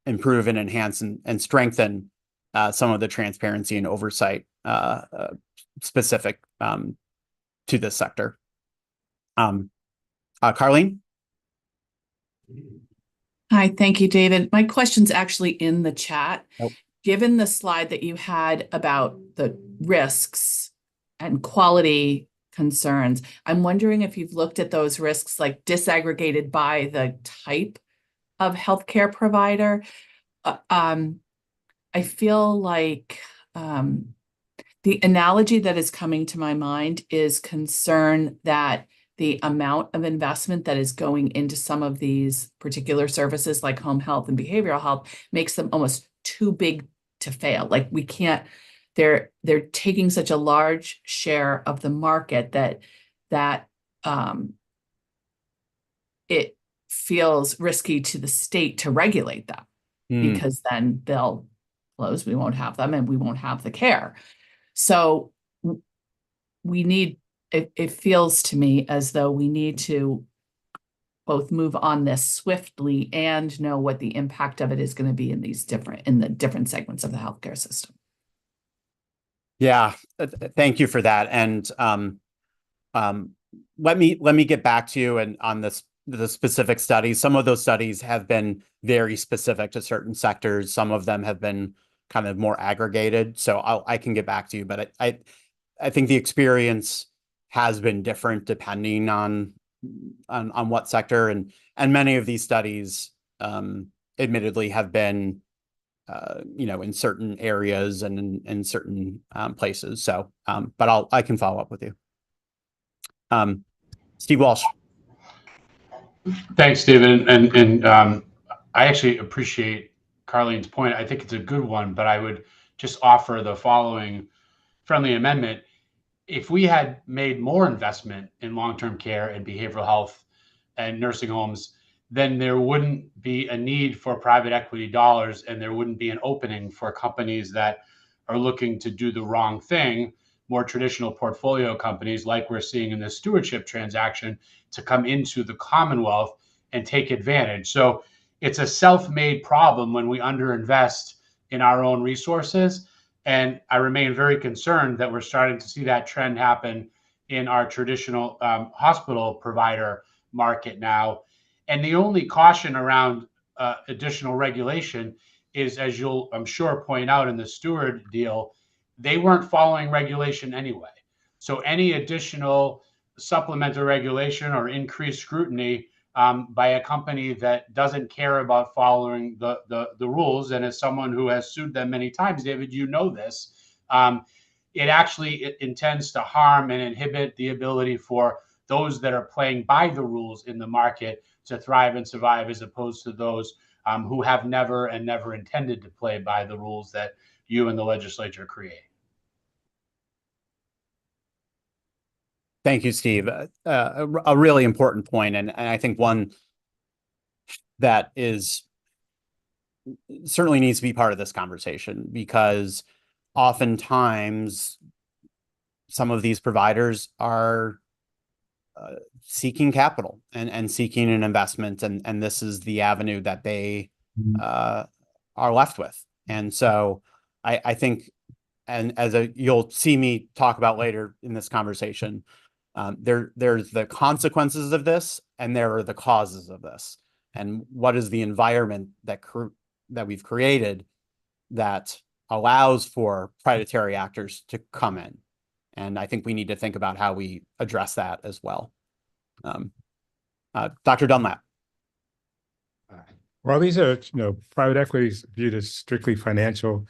improve and enhance and strengthen some of the transparency and oversight specific to this sector. Carlene? Hi, thank you, David. My question's actually in the chat. Oh. Given the slide that you had about the risks and quality concerns, I'm wondering if you've looked at those risks like disaggregated by the type of healthcare provider. I feel like the analogy that is coming to my mind is concern that the amount of investment that is going into some of these particular services like home health and behavioral health makes them almost too big to fail. Like we can't, they're taking such a large share of the market that it feels risky to the state to regulate them because then they'll close, we won't have them, and we won't have the care. So we need, it feels to me as though we need to both move on this swiftly and know what the impact of it is going to be in the different segments of the healthcare system. Yeah, thank you for that. And let me get back to you and on the specific studies. Some of those studies have been very specific to certain sectors. Some of them have been kind of more aggregated. So I can get back to you, but I think the experience has been different depending on what sector, and many of these studies admittedly have been in certain areas and in certain places. So but I can follow up with you. Steve Walsh. Thanks, David. And I actually appreciate Carlene's point. I think it's a good one, but I would just offer the following friendly amendment. If we had made more investment in long-term care and behavioral health and nursing homes, then there wouldn't be a need for private equity dollars, and there wouldn't be an opening for companies that are looking to do the wrong thing, more traditional portfolio companies like we're seeing in this stewardship transaction, to come into the Commonwealth and take advantage. So it's a self-made problem when we underinvest in our own resources. And I remain very concerned that we're starting to see that trend happen in our traditional hospital provider market now. And the only caution around additional regulation is, as you'll, I'm sure, point out in the Steward deal, they weren't following regulation anyway. So any additional supplemental regulation or increased scrutiny by a company that doesn't care about following the rules, and as someone who has sued them many times, David, you know this, it actually intends to harm and inhibit the ability for those that are playing by the rules in the market to thrive and survive, as opposed to those who have never intended to play by the rules that you and the legislature create. Thank you, Steve. A really important point, and I think one that is certainly needs to be part of this conversation, because oftentimes some of these providers are seeking capital and seeking an investment, and this is the avenue that they are left with. And so I think, and you'll see me talk about later in this conversation, there's the consequences of this, and there are the causes of this, and what is the environment that we've created that allows for predatory actors to come in. And I think we need to think about how we address that as well. Dr. Dunlap. Well, these are, private equity is viewed as strictly financial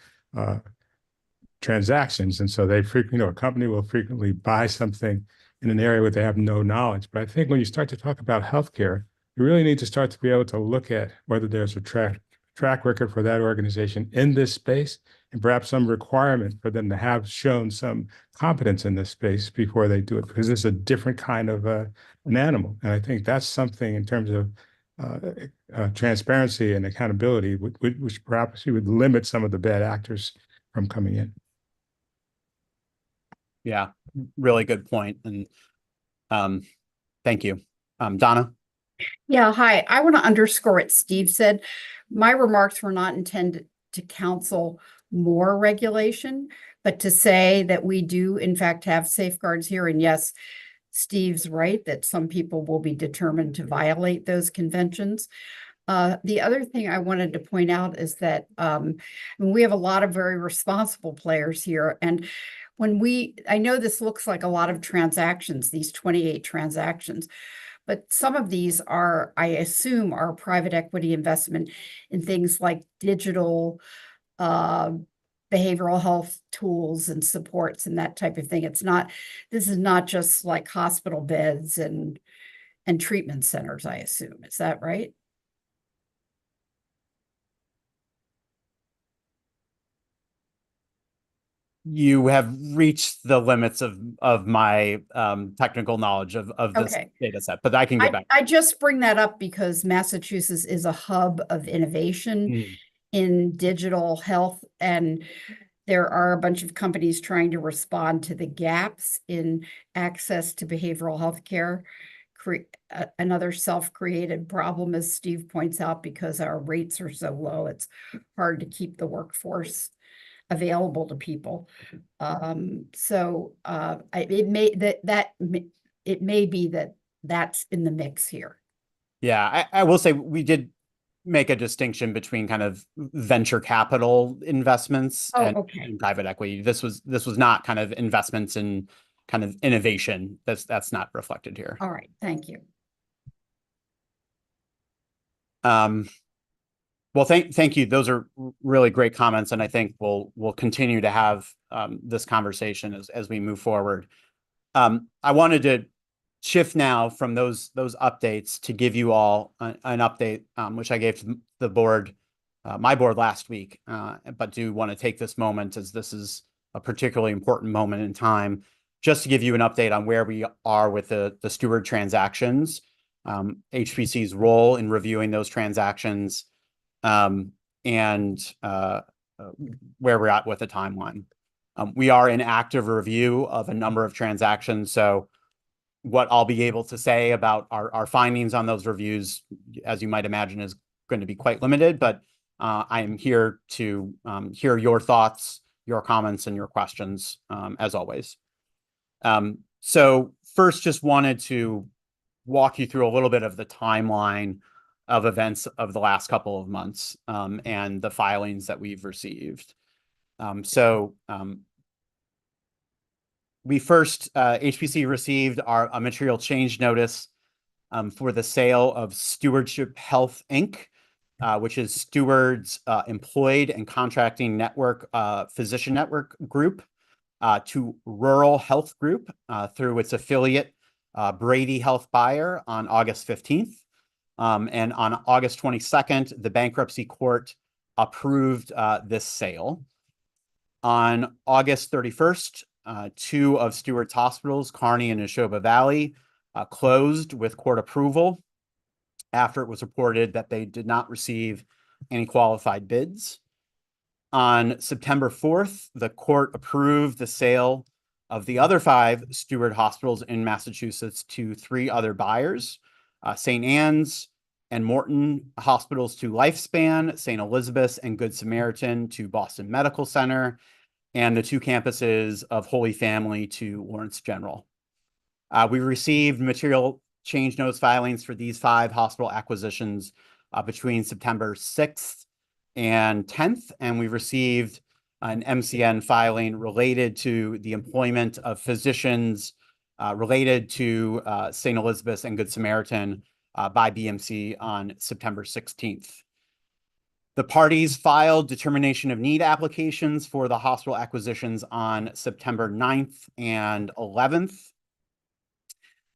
transactions. And so they frequently, a company will frequently buy something in an area where they have no knowledge. But I think when you start to talk about healthcare, you really need to start to be able to look at whether there's a track record for that organization in this space, and perhaps some requirement for them to have shown some competence in this space before they do it, because it's a different kind of an animal. And I think that's something in terms of transparency and accountability, which perhaps you would limit some of the bad actors from coming in. Yeah, really good point. And thank you. Donna? Yeah, hi. I want to underscore what Steve said. My remarks were not intended to counsel more regulation, but to say that we do in fact have safeguards here. And yes, Steve's right that some people will be determined to violate those conventions. The other thing I wanted to point out is that we have a lot of very responsible players here. And I know this looks like a lot of transactions, these 28 transactions, but some of these are, I assume, are private equity investment in things like digital behavioral health tools and supports and that type of thing. This is not just like hospital beds and treatment centers, I assume. Is that right? You have reached the limits of my technical knowledge of this Okay. data set, but I can get back. I just bring that up because Massachusetts is a hub of innovation in digital health, and there are a bunch of companies trying to respond to the gaps in access to behavioral health care. Another self-created problem, as Steve points out, because our rates are so low, it's hard to keep the workforce available to people. It may be that that's in the mix here. Yeah, I will say we did make a distinction between kind of venture capital investments and private equity. This was not kind of investments in kind of innovation. That's not reflected here. All right, thank you. Well, thank you. Those are really great comments, and I think we'll continue to have this conversation as we move forward. I wanted to shift now from those updates to give you all an update, which I gave to the board, my board last week, but do want to take this moment, as this is a particularly important moment in time, just to give you an update on where we are with the Steward transactions, HPC's role in reviewing those transactions, and where we're at with the timeline. We are in active review of a number of transactions, so what I'll be able to say about our findings on those reviews, as you might imagine, is going to be quite limited, but I am here to hear your thoughts, your comments, and your questions, as always. So first, just wanted to walk you through a little bit of the timeline of events of the last couple of months, and the filings that we've received. We first, HPC received a material change notice for the sale of Stewardship Health, Inc., which is Steward's employed and contracting network, physician network group, to Rural Health Group through its affiliate, Brady Health Buyer, on August 15th. And on August 22nd, the bankruptcy court approved this sale. On August 31st, two of Steward's hospitals, Kearney and Neshoba Valley, closed with court approval after it was reported that they did not receive any qualified bids. On September 4th, the court approved the sale of the other 5 Steward hospitals in Massachusetts to 3 other buyers, St. Anne's and Morton hospitals to Lifespan, St. Elizabeth's and Good Samaritan to Boston Medical Center, and the 2 campuses of Holy Family to Lawrence General. We received material change notice filings for these 5 hospital acquisitions between September 6th and 10th, and we received an MCN filing related to the employment of physicians related to St. Elizabeth's and Good Samaritan by BMC on September 16th. The parties filed determination of need applications for the hospital acquisitions on September 9th and 11th.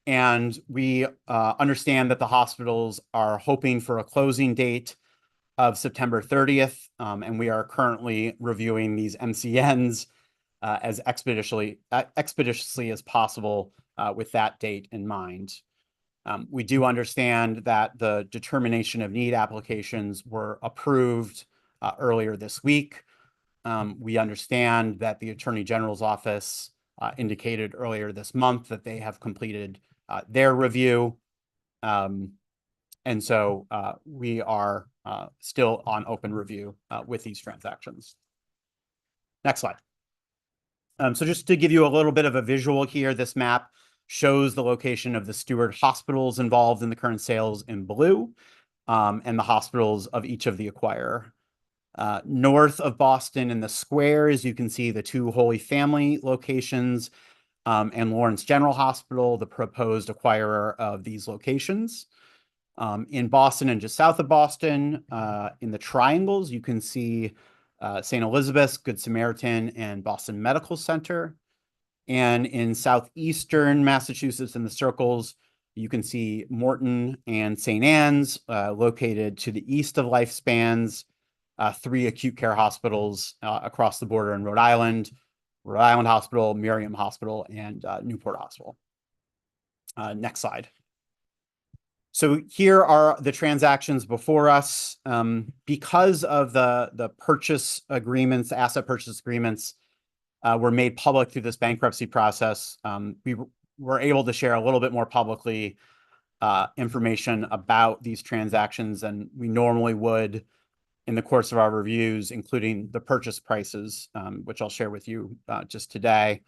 And we understand that the hospitals are hoping for a closing date of September 30th, and we are currently reviewing these MCNs as expeditiously as possible with that date in mind. We do understand that the determination of need applications were approved earlier this week. We understand that the Attorney General's office indicated earlier this month that they have completed their review. And so we are still on open review with these transactions. Next slide. So just to give you a little bit of a visual here, this map shows the location of the Steward hospitals involved in the current sales in blue, and the hospitals of each of the acquirer. North of Boston in the squares, you can see the two Holy Family locations and Lawrence General Hospital, the proposed acquirer of these locations. In Boston and just south of Boston, in the triangles, you can see St. Elizabeth's, Good Samaritan, and Boston Medical Center. And in southeastern Massachusetts in the circles, you can see Morton and St. Anne's, located to the east of Lifespan's, 3 acute care hospitals across the border in Rhode Island Hospital, Miriam Hospital, and Newport Hospital. Next slide. So here are the transactions before us. Because of the purchase agreements, asset purchase agreements, were made public through this bankruptcy process, we were able to share a little bit more publicly information about these transactions than we normally would in the course of our reviews, including the purchase prices, which I'll share with you just today.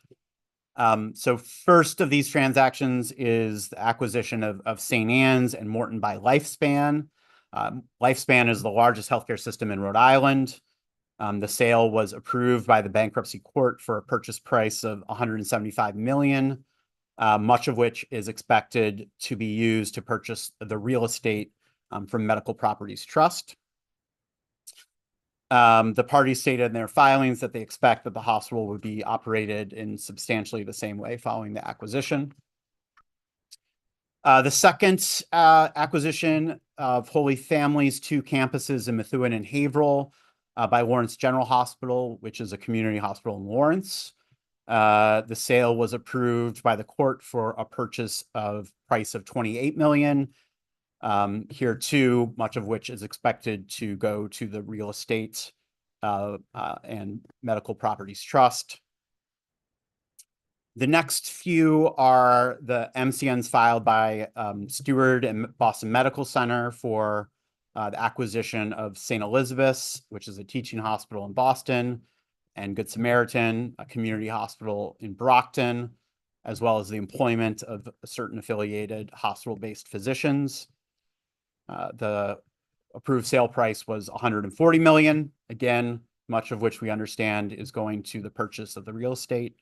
So first of these transactions is the acquisition of St. Anne's and Morton by Lifespan. Lifespan is the largest healthcare system in Rhode Island. The sale was approved by the bankruptcy court for a purchase price of $175 million, much of which is expected to be used to purchase the real estate from Medical Properties Trust. The parties stated in their filings that they expect that the hospital would be operated in substantially the same way following the acquisition. The second acquisition of Holy Family's 2 campuses in Methuen and Haverhill by Lawrence General Hospital, which is a community hospital in Lawrence. The sale was approved by the court for a purchase price of $28 million. Here too, much of which is expected to go to the real estate and Medical Properties Trust. The next few are the MCNs filed by Steward and Boston Medical Center for the acquisition of St. Elizabeth's, which is a teaching hospital in Boston, and Good Samaritan, a community hospital in Brockton, as well as the employment of certain affiliated hospital-based physicians. The approved sale price was $140 million. Again, much of which we understand is going to the purchase of the real estate.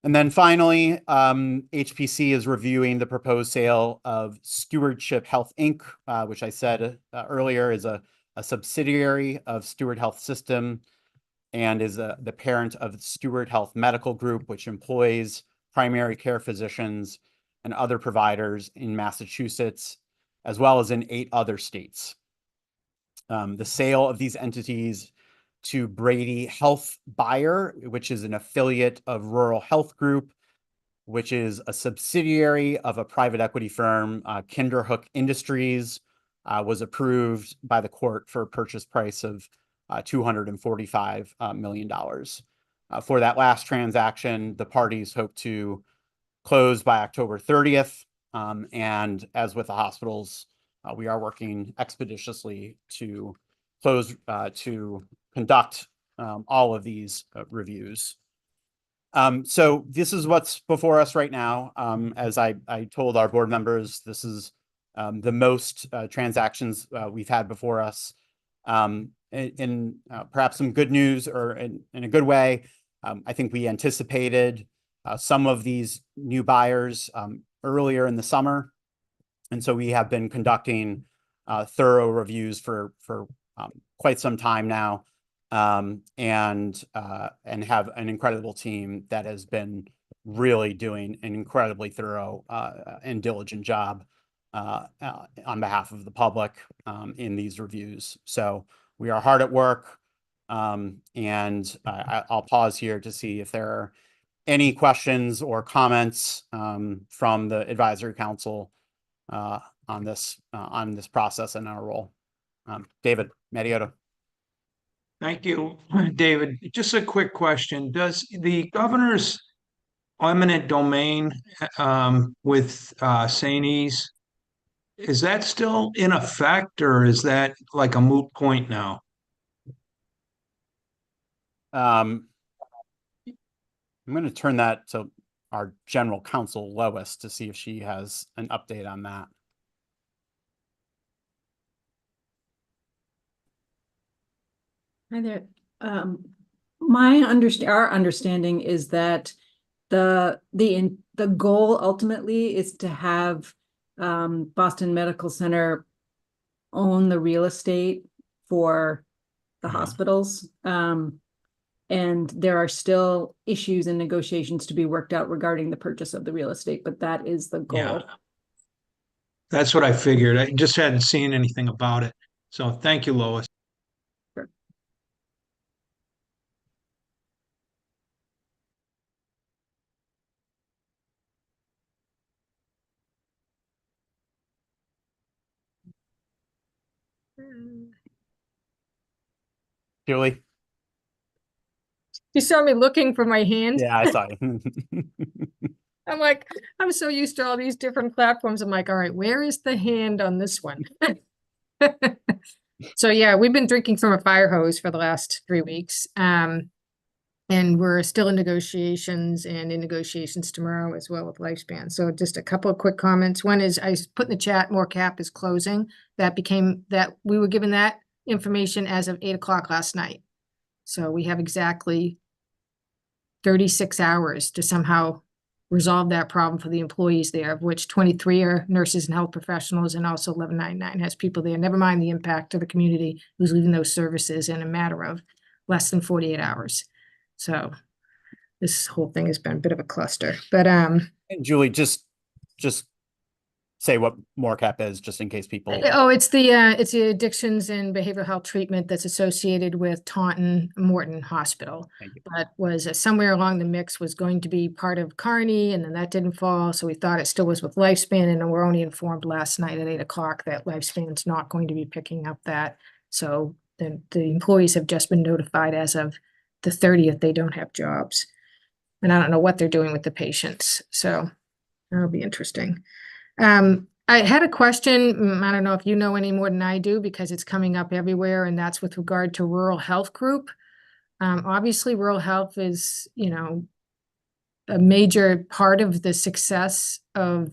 And then finally, HPC is reviewing the proposed sale of Stewardship Health, Inc., which I said earlier is a subsidiary of Steward Health System and is the parent of Steward Health Medical Group, which employs primary care physicians and other providers in Massachusetts, as well as in 8 other states. The sale of these entities to Brady Health Buyer, which is an affiliate of Rural Health Group, which is a subsidiary of a private equity firm, Kinderhook Industries, was approved by the court for a purchase price of $245 million. For that last transaction, the parties hope to close by October 30th. And as with the hospitals, we are working expeditiously to close, to conduct all of these reviews. So this is what's before us right now. As I told our board members, this is the most transactions we've had before us. In perhaps some good news, or in a good way, I think we anticipated some of these new buyers earlier in the summer. And so we have been conducting thorough reviews for quite some time now, and have an incredible team that has been really doing an incredibly thorough and diligent job on behalf of the public in these reviews. So we are hard at work, and I'll pause here to see if there are any questions or comments from the advisory council on this process and our role. David Mariotto. Thank you, David. Just a quick question. Does the governor's eminent domain with Saney's. Is that still in effect, or is that like a moot point now? I'm going to turn that to our general counsel, Lois, to see if she has an update on that. Hi there. Our understanding is that the goal ultimately is to have Boston Medical Center own the real estate for the hospitals. And there are still issues and negotiations to be worked out regarding the purchase of the real estate, but that is the goal. Yeah. That's what I figured. I just hadn't seen anything about it. So thank you, Lois. Sure. Julie? You saw me looking for my hand. Yeah, I saw you. I'm like, I'm so used to all these different platforms. I'm like, all right, where is the hand on this one? So yeah, we've been drinking from a fire hose for the last 3 weeks. And we're still in negotiations tomorrow as well with Lifespan. So just a couple of quick comments. One is I put in the chat, MORECAP is closing. That we were given that information as of 8 o'clock last night. So we have exactly 36 hours to somehow resolve that problem for the employees there, of which 23 are nurses and health professionals, and also 1199 has people there. Never mind the impact to the community who's leaving those services in a matter of less than 48 hours. So this whole thing has been a bit of a cluster. But And Julie, just say what MORECAP is, just in case people. Oh, it's the addictions and behavioral health treatment that's associated with Taunton Morton Hospital. But was somewhere along the mix was going to be part of Kearney, and then that didn't fall. So we thought it still was with Lifespan, and then we're only informed last night at 8 o'clock that Lifespan's not going to be picking up that. So the employees have just been notified as of the 30th they don't have jobs. And I don't know what they're doing with the patients. So that'll be interesting. I had a question. I don't know if you know any more than I do, because it's coming up everywhere, and that's with regard to Rural Health Group. Obviously, rural health is, a major part of the success or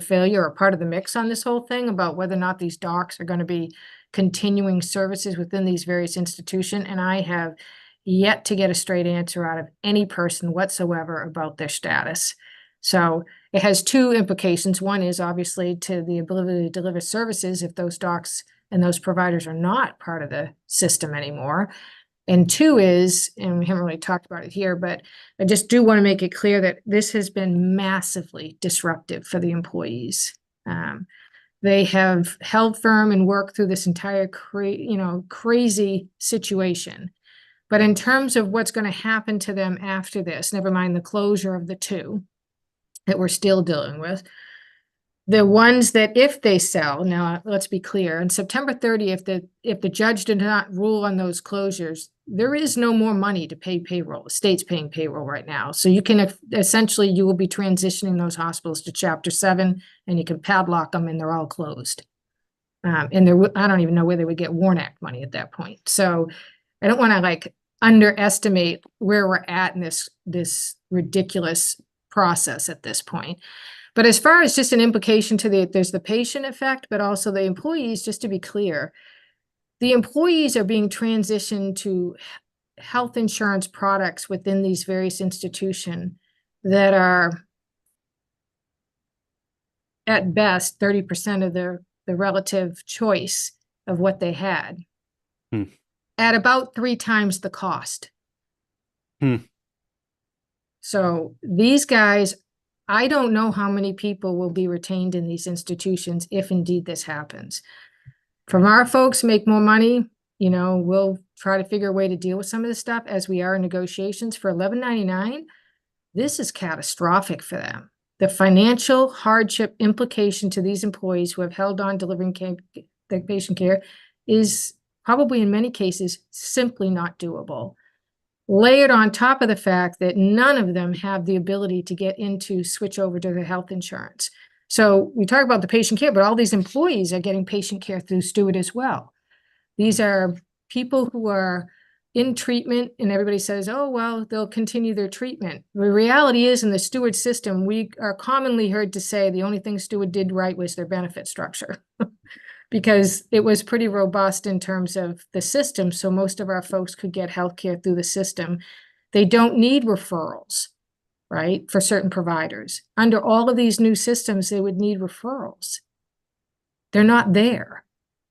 failure, or part of the mix on this whole thing about whether or not these docs are going to be continuing services within these various institutions. And I have yet to get a straight answer out of any person whatsoever about their status. So it has two implications. One is obviously to the ability to deliver services if those docs and those providers are not part of the system anymore. And two is, and we haven't really talked about it here, but I just do want to make it clear that this has been massively disruptive for the employees. They have held firm and worked through this entire crazy situation. But in terms of what's going to happen to them after this, never mind the closure of the two that we're still dealing with, the ones that if they sell, now let's be clear, on September 30th, if the judge did not rule on those closures, there is no more money to pay payroll. The state's paying payroll right now. So you can essentially, you will be transitioning those hospitals to Chapter 7, and you can padlock them and they're all closed. And I don't even know where they would get WARN Act money at that point. So I don't want to underestimate where we're at in this ridiculous process at this point. But as far as just an implication to there's the patient effect, but also the employees, just to be clear, the employees are being transitioned to health insurance products within these various institutions that are at best 30% of the relative choice of what they had at about 3 times the cost. So these guys, I don't know how many people will be retained in these institutions if indeed this happens. From our folks make more money, we'll try to figure a way to deal with some of this stuff as we are in negotiations. For 1199, this is catastrophic for them. The financial hardship implication to these employees who have held on delivering the patient care is probably in many cases simply not doable. layered on top of the fact that none of them have the ability to get into switch over to the health insurance. So we talk about the patient care, but all these employees are getting patient care through Steward as well. These are people who are in treatment, and everybody says, oh, well, they'll continue their treatment. The reality is, in the Steward system, we are commonly heard to say the only thing Steward did right was their benefit structure. Because it was pretty robust in terms of the system, so most of our folks could get healthcare through the system. They don't need referrals, right, for certain providers. Under all of these new systems, they would need referrals. They're not there.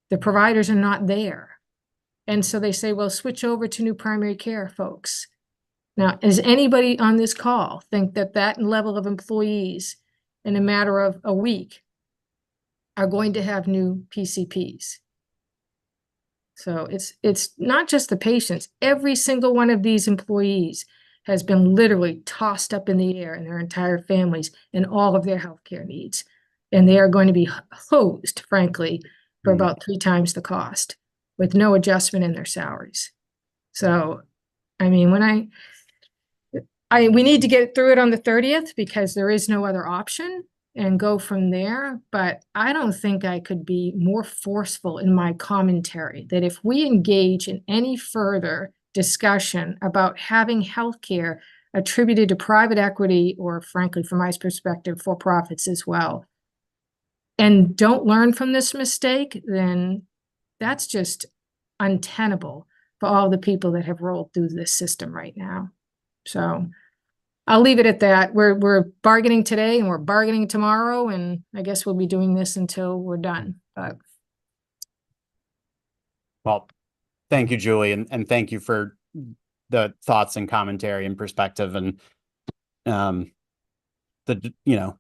The providers are not there. And so they say, well, switch over to new primary care, folks. Now, does anybody on this call think that that level of employees in a matter of a week are going to have new PCPs? So it's not just the patients. Every single one of these employees has been literally tossed up in the air, and their entire families and all of their healthcare needs. And they are going to be hosed, frankly, for about 3 times the cost with no adjustment in their salaries. So, I mean, when we need to get through it on the 30th because there is no other option, and go from there. But I don't think I could be more forceful in my commentary that if we engage in any further discussion about having healthcare attributed to private equity, or frankly, from my perspective, for profits as well, and don't learn from this mistake, then that's just untenable for all the people that have rolled through this system right now. So I'll leave it at that. We're bargaining today and we're bargaining tomorrow, and I guess we'll be doing this until we're done. But Well, thank you, Julie, and thank you for the thoughts and commentary and perspective, and the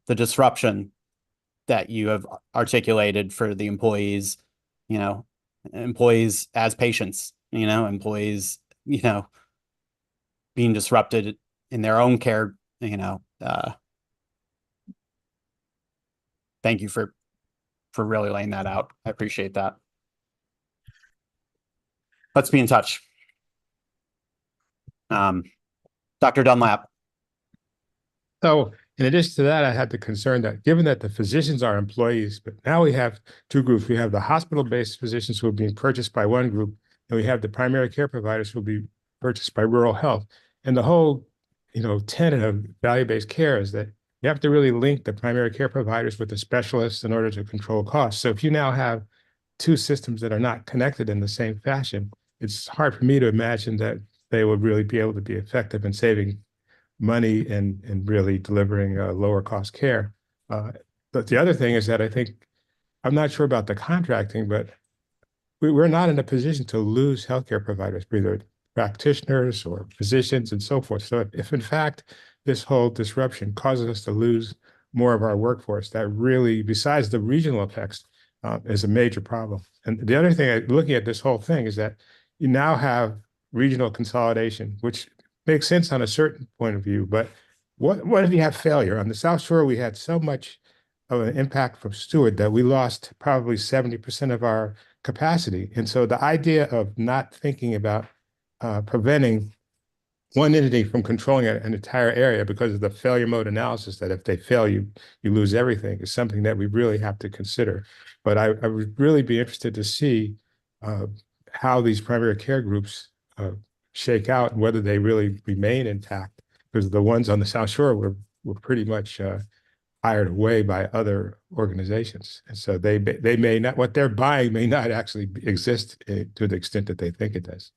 disruption that you have articulated for the employees, employees as patients, employees, being disrupted in their own care, thank you for really laying that out. I appreciate that. Let's be in touch. Dr. Dunlap. So in addition to that, I had the concern that given that the physicians are employees, but now we have 2 groups. We have the hospital-based physicians who are being purchased by one group, and we have the primary care providers who will be purchased by rural health. And the whole, tenet of value-based care is that you have to really link the primary care providers with the specialists in order to control costs. So if you now have 2 systems that are not connected in the same fashion, it's hard for me to imagine that they would really be able to be effective in saving money and really delivering lower cost care. But the other thing is that I'm not sure about the contracting, but we're not in a position to lose healthcare providers, either practitioners or physicians and so forth. So if in fact this whole disruption causes us to lose more of our workforce, that really, besides the regional effects, is a major problem. And the other thing, looking at this whole thing, is that you now have regional consolidation, which makes sense on a certain point of view. But what if you have failure? On the South Shore, we had so much of an impact from Steward that we lost probably 70% of our capacity. And so the idea of not thinking about preventing one entity from controlling an entire area because of the failure mode analysis, that if they fail, you lose everything, is something that we really have to consider. But I would really be interested to see how these primary care groups shake out and whether they really remain intact, because the ones on the South Shore were pretty much hired away by other organizations. And so they may not, what they're buying may not actually exist to the extent that they think it does.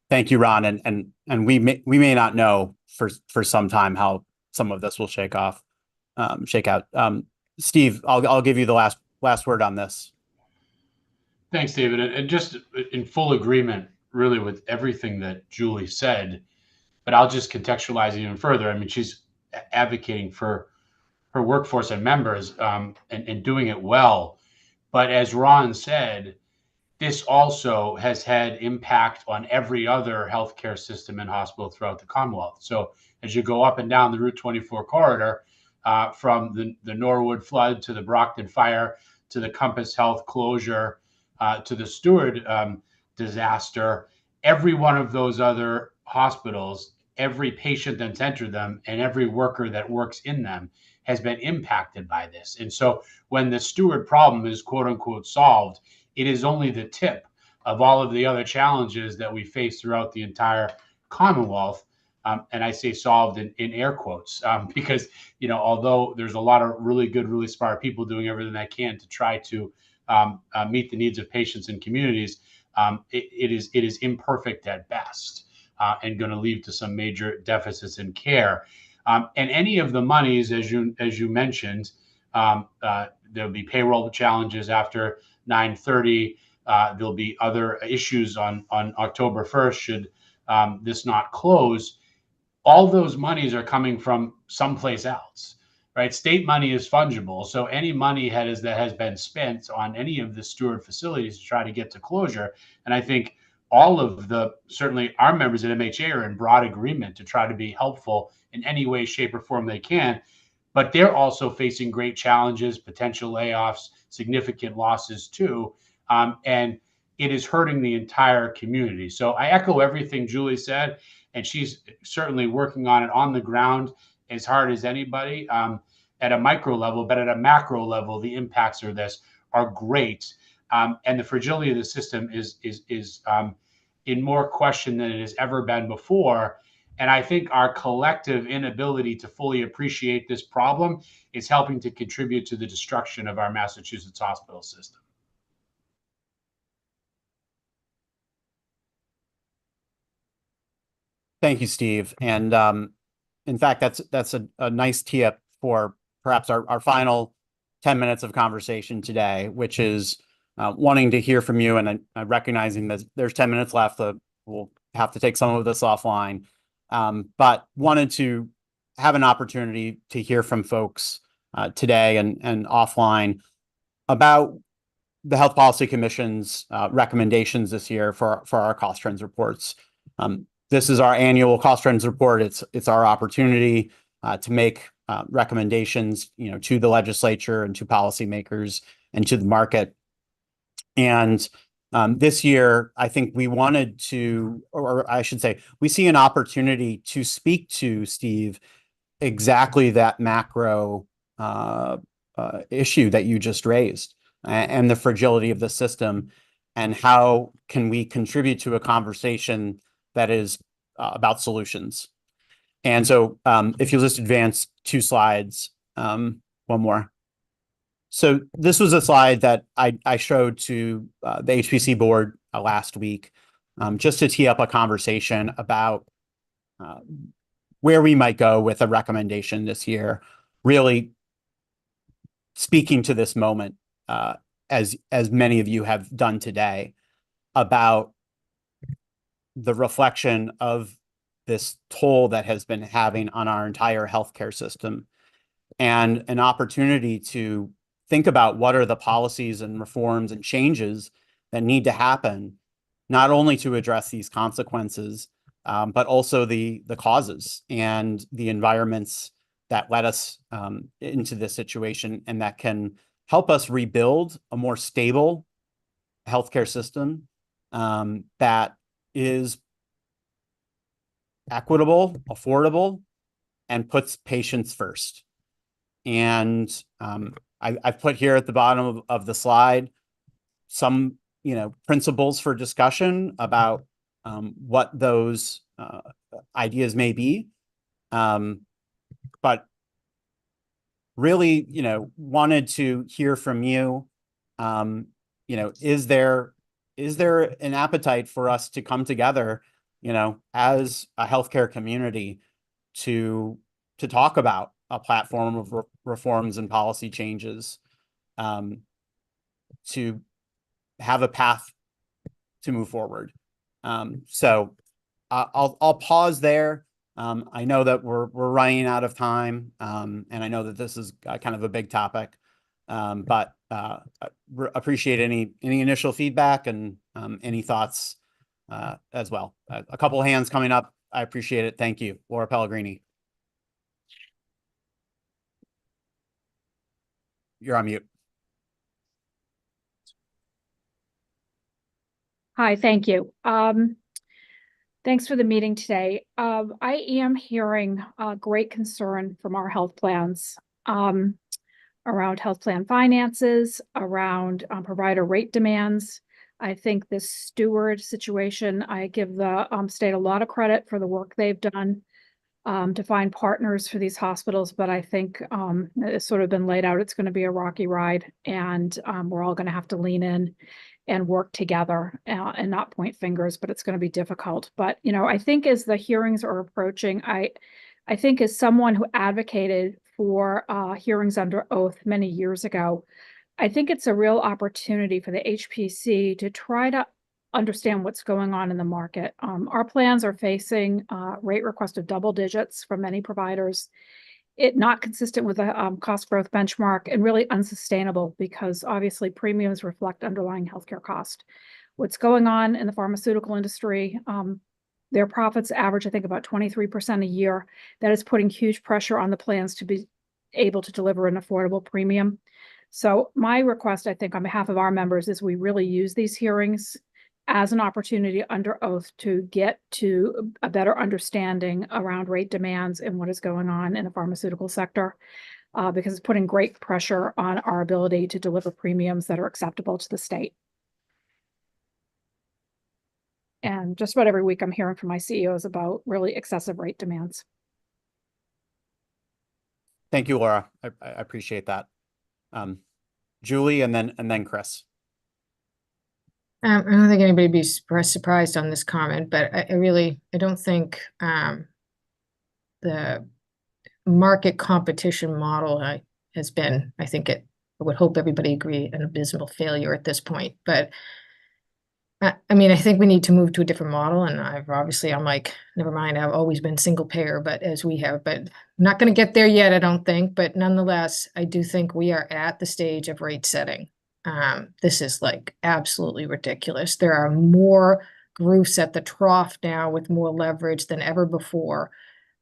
Thank you, Ron. And we may not know for some time how some of this will shake out. Steve, I'll give you the last word on this. Thanks, David. And just in full agreement, really, with everything that Julie said, but I'll just contextualize even further. I mean, she's advocating for her workforce and members and doing it well. But as Ron said, this also has had impact on every other healthcare system and hospital throughout the Commonwealth. So as you go up and down the Route 24 corridor, from the Norwood flood to the Brockton fire to the Compass Health closure, to the Steward disaster, every one of those other hospitals, every patient that's entered them and every worker that works in them has been impacted by this. And so when the Steward problem is quote unquote solved, it is only the tip of all of the other challenges that we face throughout the entire Commonwealth. And I say solved in air quotes, because, you know, although there's a lot of really good, really smart people doing everything they can to try to meet the needs of patients and communities, it is imperfect at best, and going to lead to some major deficits in care. And any of the monies, as you mentioned, there'll be payroll challenges after 9/30. There'll be other issues on October 1st should this not close. All those monies are coming from someplace else, right? State money is fungible. So any money that has been spent on any of the Steward facilities to try to get to closure. And I think all of certainly our members at MHA are in broad agreement to try to be helpful in any way, shape, or form they can. But they're also facing great challenges, potential layoffs, significant losses too. And it is hurting the entire community. So I echo everything Julie said, and she's certainly working on it on the ground as hard as anybody at a micro level, but at a macro level, the impacts of this are great. And the fragility of the system is in more question than it has ever been before. And I think our collective inability to fully appreciate this problem is helping to contribute to the destruction of our Massachusetts hospital system. Thank you, Steve. And in fact, that's a nice tee up for perhaps our final 10 minutes of conversation today, which is wanting to hear from you, and recognizing that there's 10 minutes left. We'll have to take some of this offline, but wanted to have an opportunity to hear from folks today and offline about the Health Policy Commission's recommendations this year for our cost trends reports. This is our annual cost trends report. It's our opportunity to make recommendations, to the legislature and to policymakers and to the market. And this year, I think we wanted to, or I should say, we see an opportunity to speak to, Steve, exactly that macro issue that you just raised, and the fragility of the system, and how can we contribute to a conversation that is about solutions. And so if you just advance 2 slides, one more. So this was a slide that I showed to the HPC board last week, just to tee up a conversation about where we might go with a recommendation this year, really speaking to this moment, as many of you have done today, about the reflection of this toll that has been having on our entire healthcare system, and an opportunity to think about what are the policies and reforms and changes that need to happen, not only to address these consequences, but also the causes and the environments that led us into this situation, and that can help us rebuild a more stable healthcare system that is equitable, affordable, and puts patients first. And I've put here at the bottom of the slide some principles for discussion about what those ideas may be, but really wanted to hear from you. Is there an appetite for us to come together, as a healthcare community, to talk about a platform of reforms and policy changes, to have a path to move forward. So I'll pause there. I know that we're running out of time, and I know that this is kind of a big topic, but appreciate any initial feedback and any thoughts as well. A couple of hands coming up. I appreciate it. Thank you. Laura Pellegrini. You're on mute. Hi, thank you. Thanks for the meeting today. I am hearing great concern from our health plans around health plan finances, around provider rate demands. I think this Steward situation, I give the state a lot of credit for the work they've done to find partners for these hospitals, but I think it's sort of been laid out, it's going to be a rocky ride, and we're all going to have to lean in and work together and not point fingers, but it's going to be difficult. But, you know, I think as the hearings are approaching, I think as someone who advocated for hearings under oath many years ago, I think it's a real opportunity for the HPC to try to understand what's going on in the market. Our plans are facing rate request of double digits from many providers. It not consistent with a cost growth benchmark and really unsustainable because obviously premiums reflect underlying healthcare cost. What's going on in the pharmaceutical industry, their profits average, I think, about 23% a year. That is putting huge pressure on the plans to be able to deliver an affordable premium. So my request, I think, on behalf of our members is we really use these hearings as an opportunity under oath to get to a better understanding around rate demands and what is going on in the pharmaceutical sector, because it's putting great pressure on our ability to deliver premiums that are acceptable to the state. And just about every week I'm hearing from my CEOs about really excessive rate demands. Thank you, Laura. I appreciate that. Julie, and then Chris. I don't think anybody would be surprised on this comment, but I don't think the market competition model has been, I would hope everybody agree, an abysmal failure at this point. But I mean, I think we need to move to a different model. And I'm like, never mind, I've always been single payer, but I'm not going to get there yet, I don't think. But nonetheless, I do think we are at the stage of rate setting. This is like absolutely ridiculous. There are more groups at the trough now with more leverage than ever before.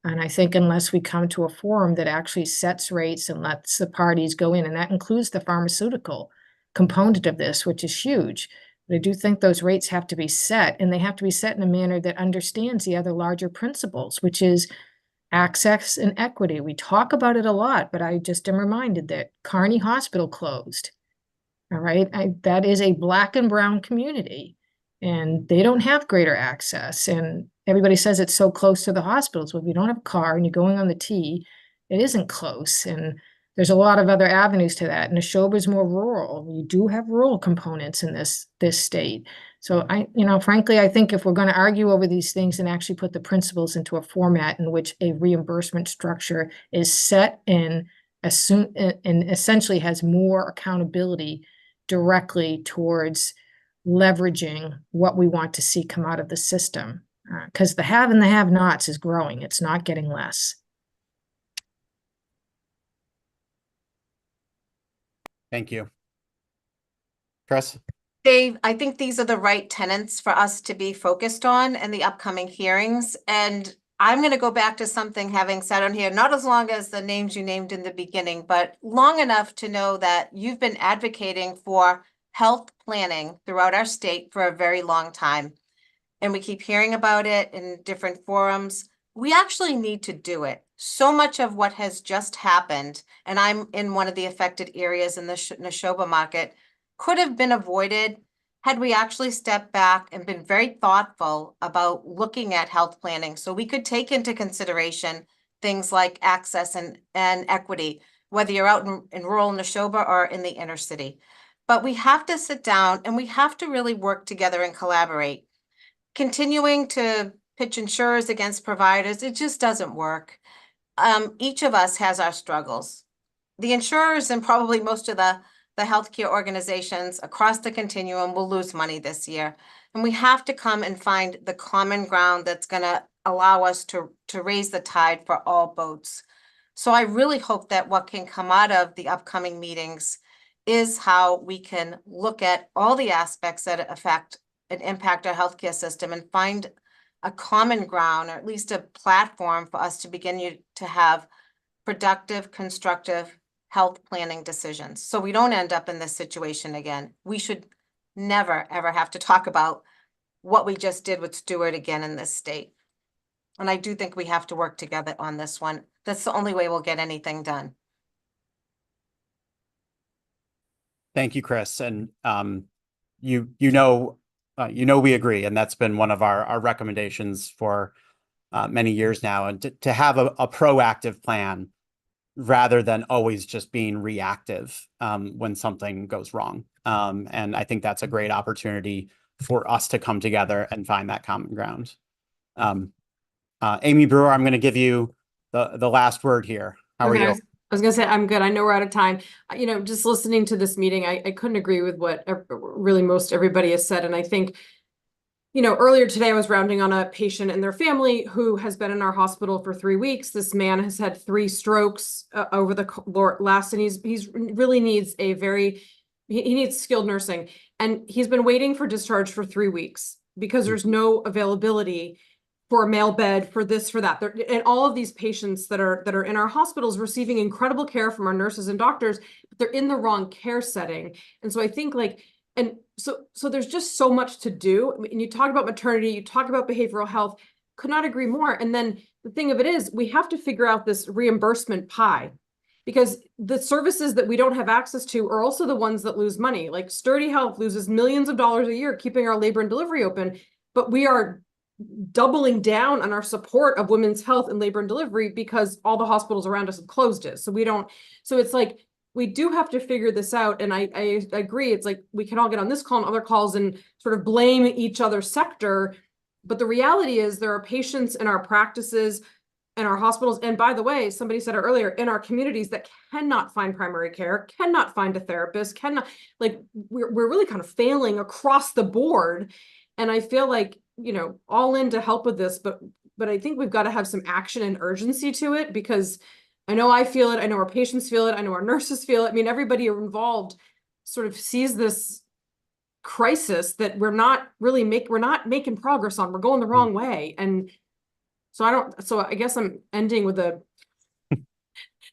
And I think unless we come to a forum that actually sets rates and lets the parties go in, and that includes the pharmaceutical component of this, which is huge. But I do think those rates have to be set, and they have to be set in a manner that understands the other larger principles, which is access and equity. We talk about it a lot, but I just am reminded that Kearney Hospital closed. All right, that is a Black and brown community, and they don't have greater access. And everybody says it's so close to the hospitals. Well, if you don't have a car and you're going on the T, it isn't close. And there's a lot of other avenues to that. And Neshoba is more rural. You do have rural components in this state. So frankly, I think if we're going to argue over these things and actually put the principles into a format in which a reimbursement structure is set and essentially has more accountability directly towards leveraging what we want to see come out of the system, because the have and the have-nots is growing. It's not getting less. Thank you. Chris? Dave, I think these are the right tenets for us to be focused on in the upcoming hearings. And I'm going to go back to something having sat on here, not as long as the names you named in the beginning, but long enough to know that you've been advocating for health planning throughout our state for a very long time. And we keep hearing about it in different forums. We actually need to do it. So much of what has just happened, and I'm in one of the affected areas in the Neshoba market, could have been avoided had we actually stepped back and been very thoughtful about looking at health planning so we could take into consideration things like access and equity, whether you're out in rural Neshoba or in the inner city. But we have to sit down and we have to really work together and collaborate. Continuing to pitch insurers against providers, it just doesn't work. Each of us has our struggles. The insurers and probably most of the healthcare organizations across the continuum will lose money this year. And we have to come and find the common ground that's going to allow us to raise the tide for all boats. So I really hope that what can come out of the upcoming meetings is how we can look at all the aspects that affect and impact our healthcare system and find a common ground, or at least a platform for us to begin to have productive, constructive health planning decisions. So we don't end up in this situation again. We should never, ever have to talk about what we just did with Stewart again in this state. And I do think we have to work together on this one. That's the only way we'll get anything done. Thank you, Chris. And you know we agree, and that's been one of our recommendations for many years now. And to have a proactive plan rather than always just being reactive when something goes wrong. And I think that's a great opportunity for us to come together and find that common ground. Amy Brewer, I'm going to give you the last word here. How are you? I was gonna say, I'm good. I know we're out of time. You know, just listening to this meeting, I couldn't agree with what really most everybody has said. And I think, you know, earlier today I was rounding on a patient and their family who has been in our hospital for 3 weeks. This man has had 3 strokes over the last, and he's really needs he needs skilled nursing. And he's been waiting for discharge for 3 weeks because there's no availability for a male bed, for this, for that. And all of these patients that are in our hospitals receiving incredible care from our nurses and doctors, but they're in the wrong care setting. And so I think and so there's just so much to do. I mean, you talk about maternity, you talk about behavioral health, could not agree more. And then the thing of it is, we have to figure out this reimbursement pie, because the services that we don't have access to are also the ones that lose money. Like Sturdy Health loses millions of dollars a year keeping our labor and delivery open, but we are doubling down on our support of women's health and labor and delivery because all the hospitals around us have closed it. So it's like, we do have to figure this out. And I agree. It's like, we can all get on this call and other calls and sort of blame each other's sector. But the reality is there are patients in our practices and our hospitals. And by the way, somebody said it earlier, in our communities that cannot find primary care, cannot find a therapist, we're really kind of failing across the board. And I feel like, you know, all in to help with this, but I think we've got to have some action and urgency to it, because I know I feel it. I know our patients feel it. I know our nurses feel it. I mean, everybody involved sort of sees this crisis that we're not making progress on. We're going the wrong way. And so I guess I'm ending with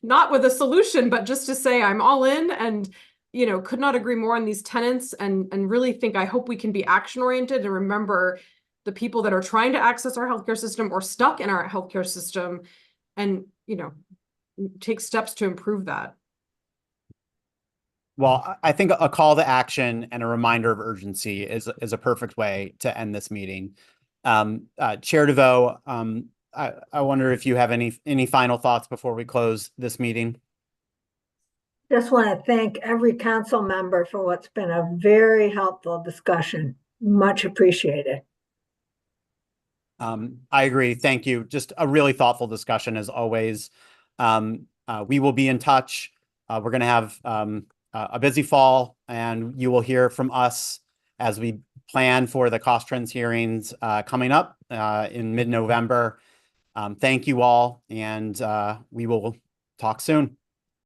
not with a solution, but just to say I'm all in, and you know, could not agree more on these tenets, and really think, I hope we can be action oriented and remember the people that are trying to access our healthcare system or stuck in our healthcare system, and, you know, take steps to improve that. Well, I think a call to action and a reminder of urgency is a perfect way to end this meeting. Chair DeVoe, I wonder if you have any final thoughts before we close this meeting. Just want to thank every council member for what's been a very helpful discussion. Much appreciated. I agree. Thank you. Just a really thoughtful discussion as always. We will be in touch. We're going to have a busy fall, and you will hear from us as we plan for the cost trends hearings coming up in mid-November. Thank you all, and we will talk soon.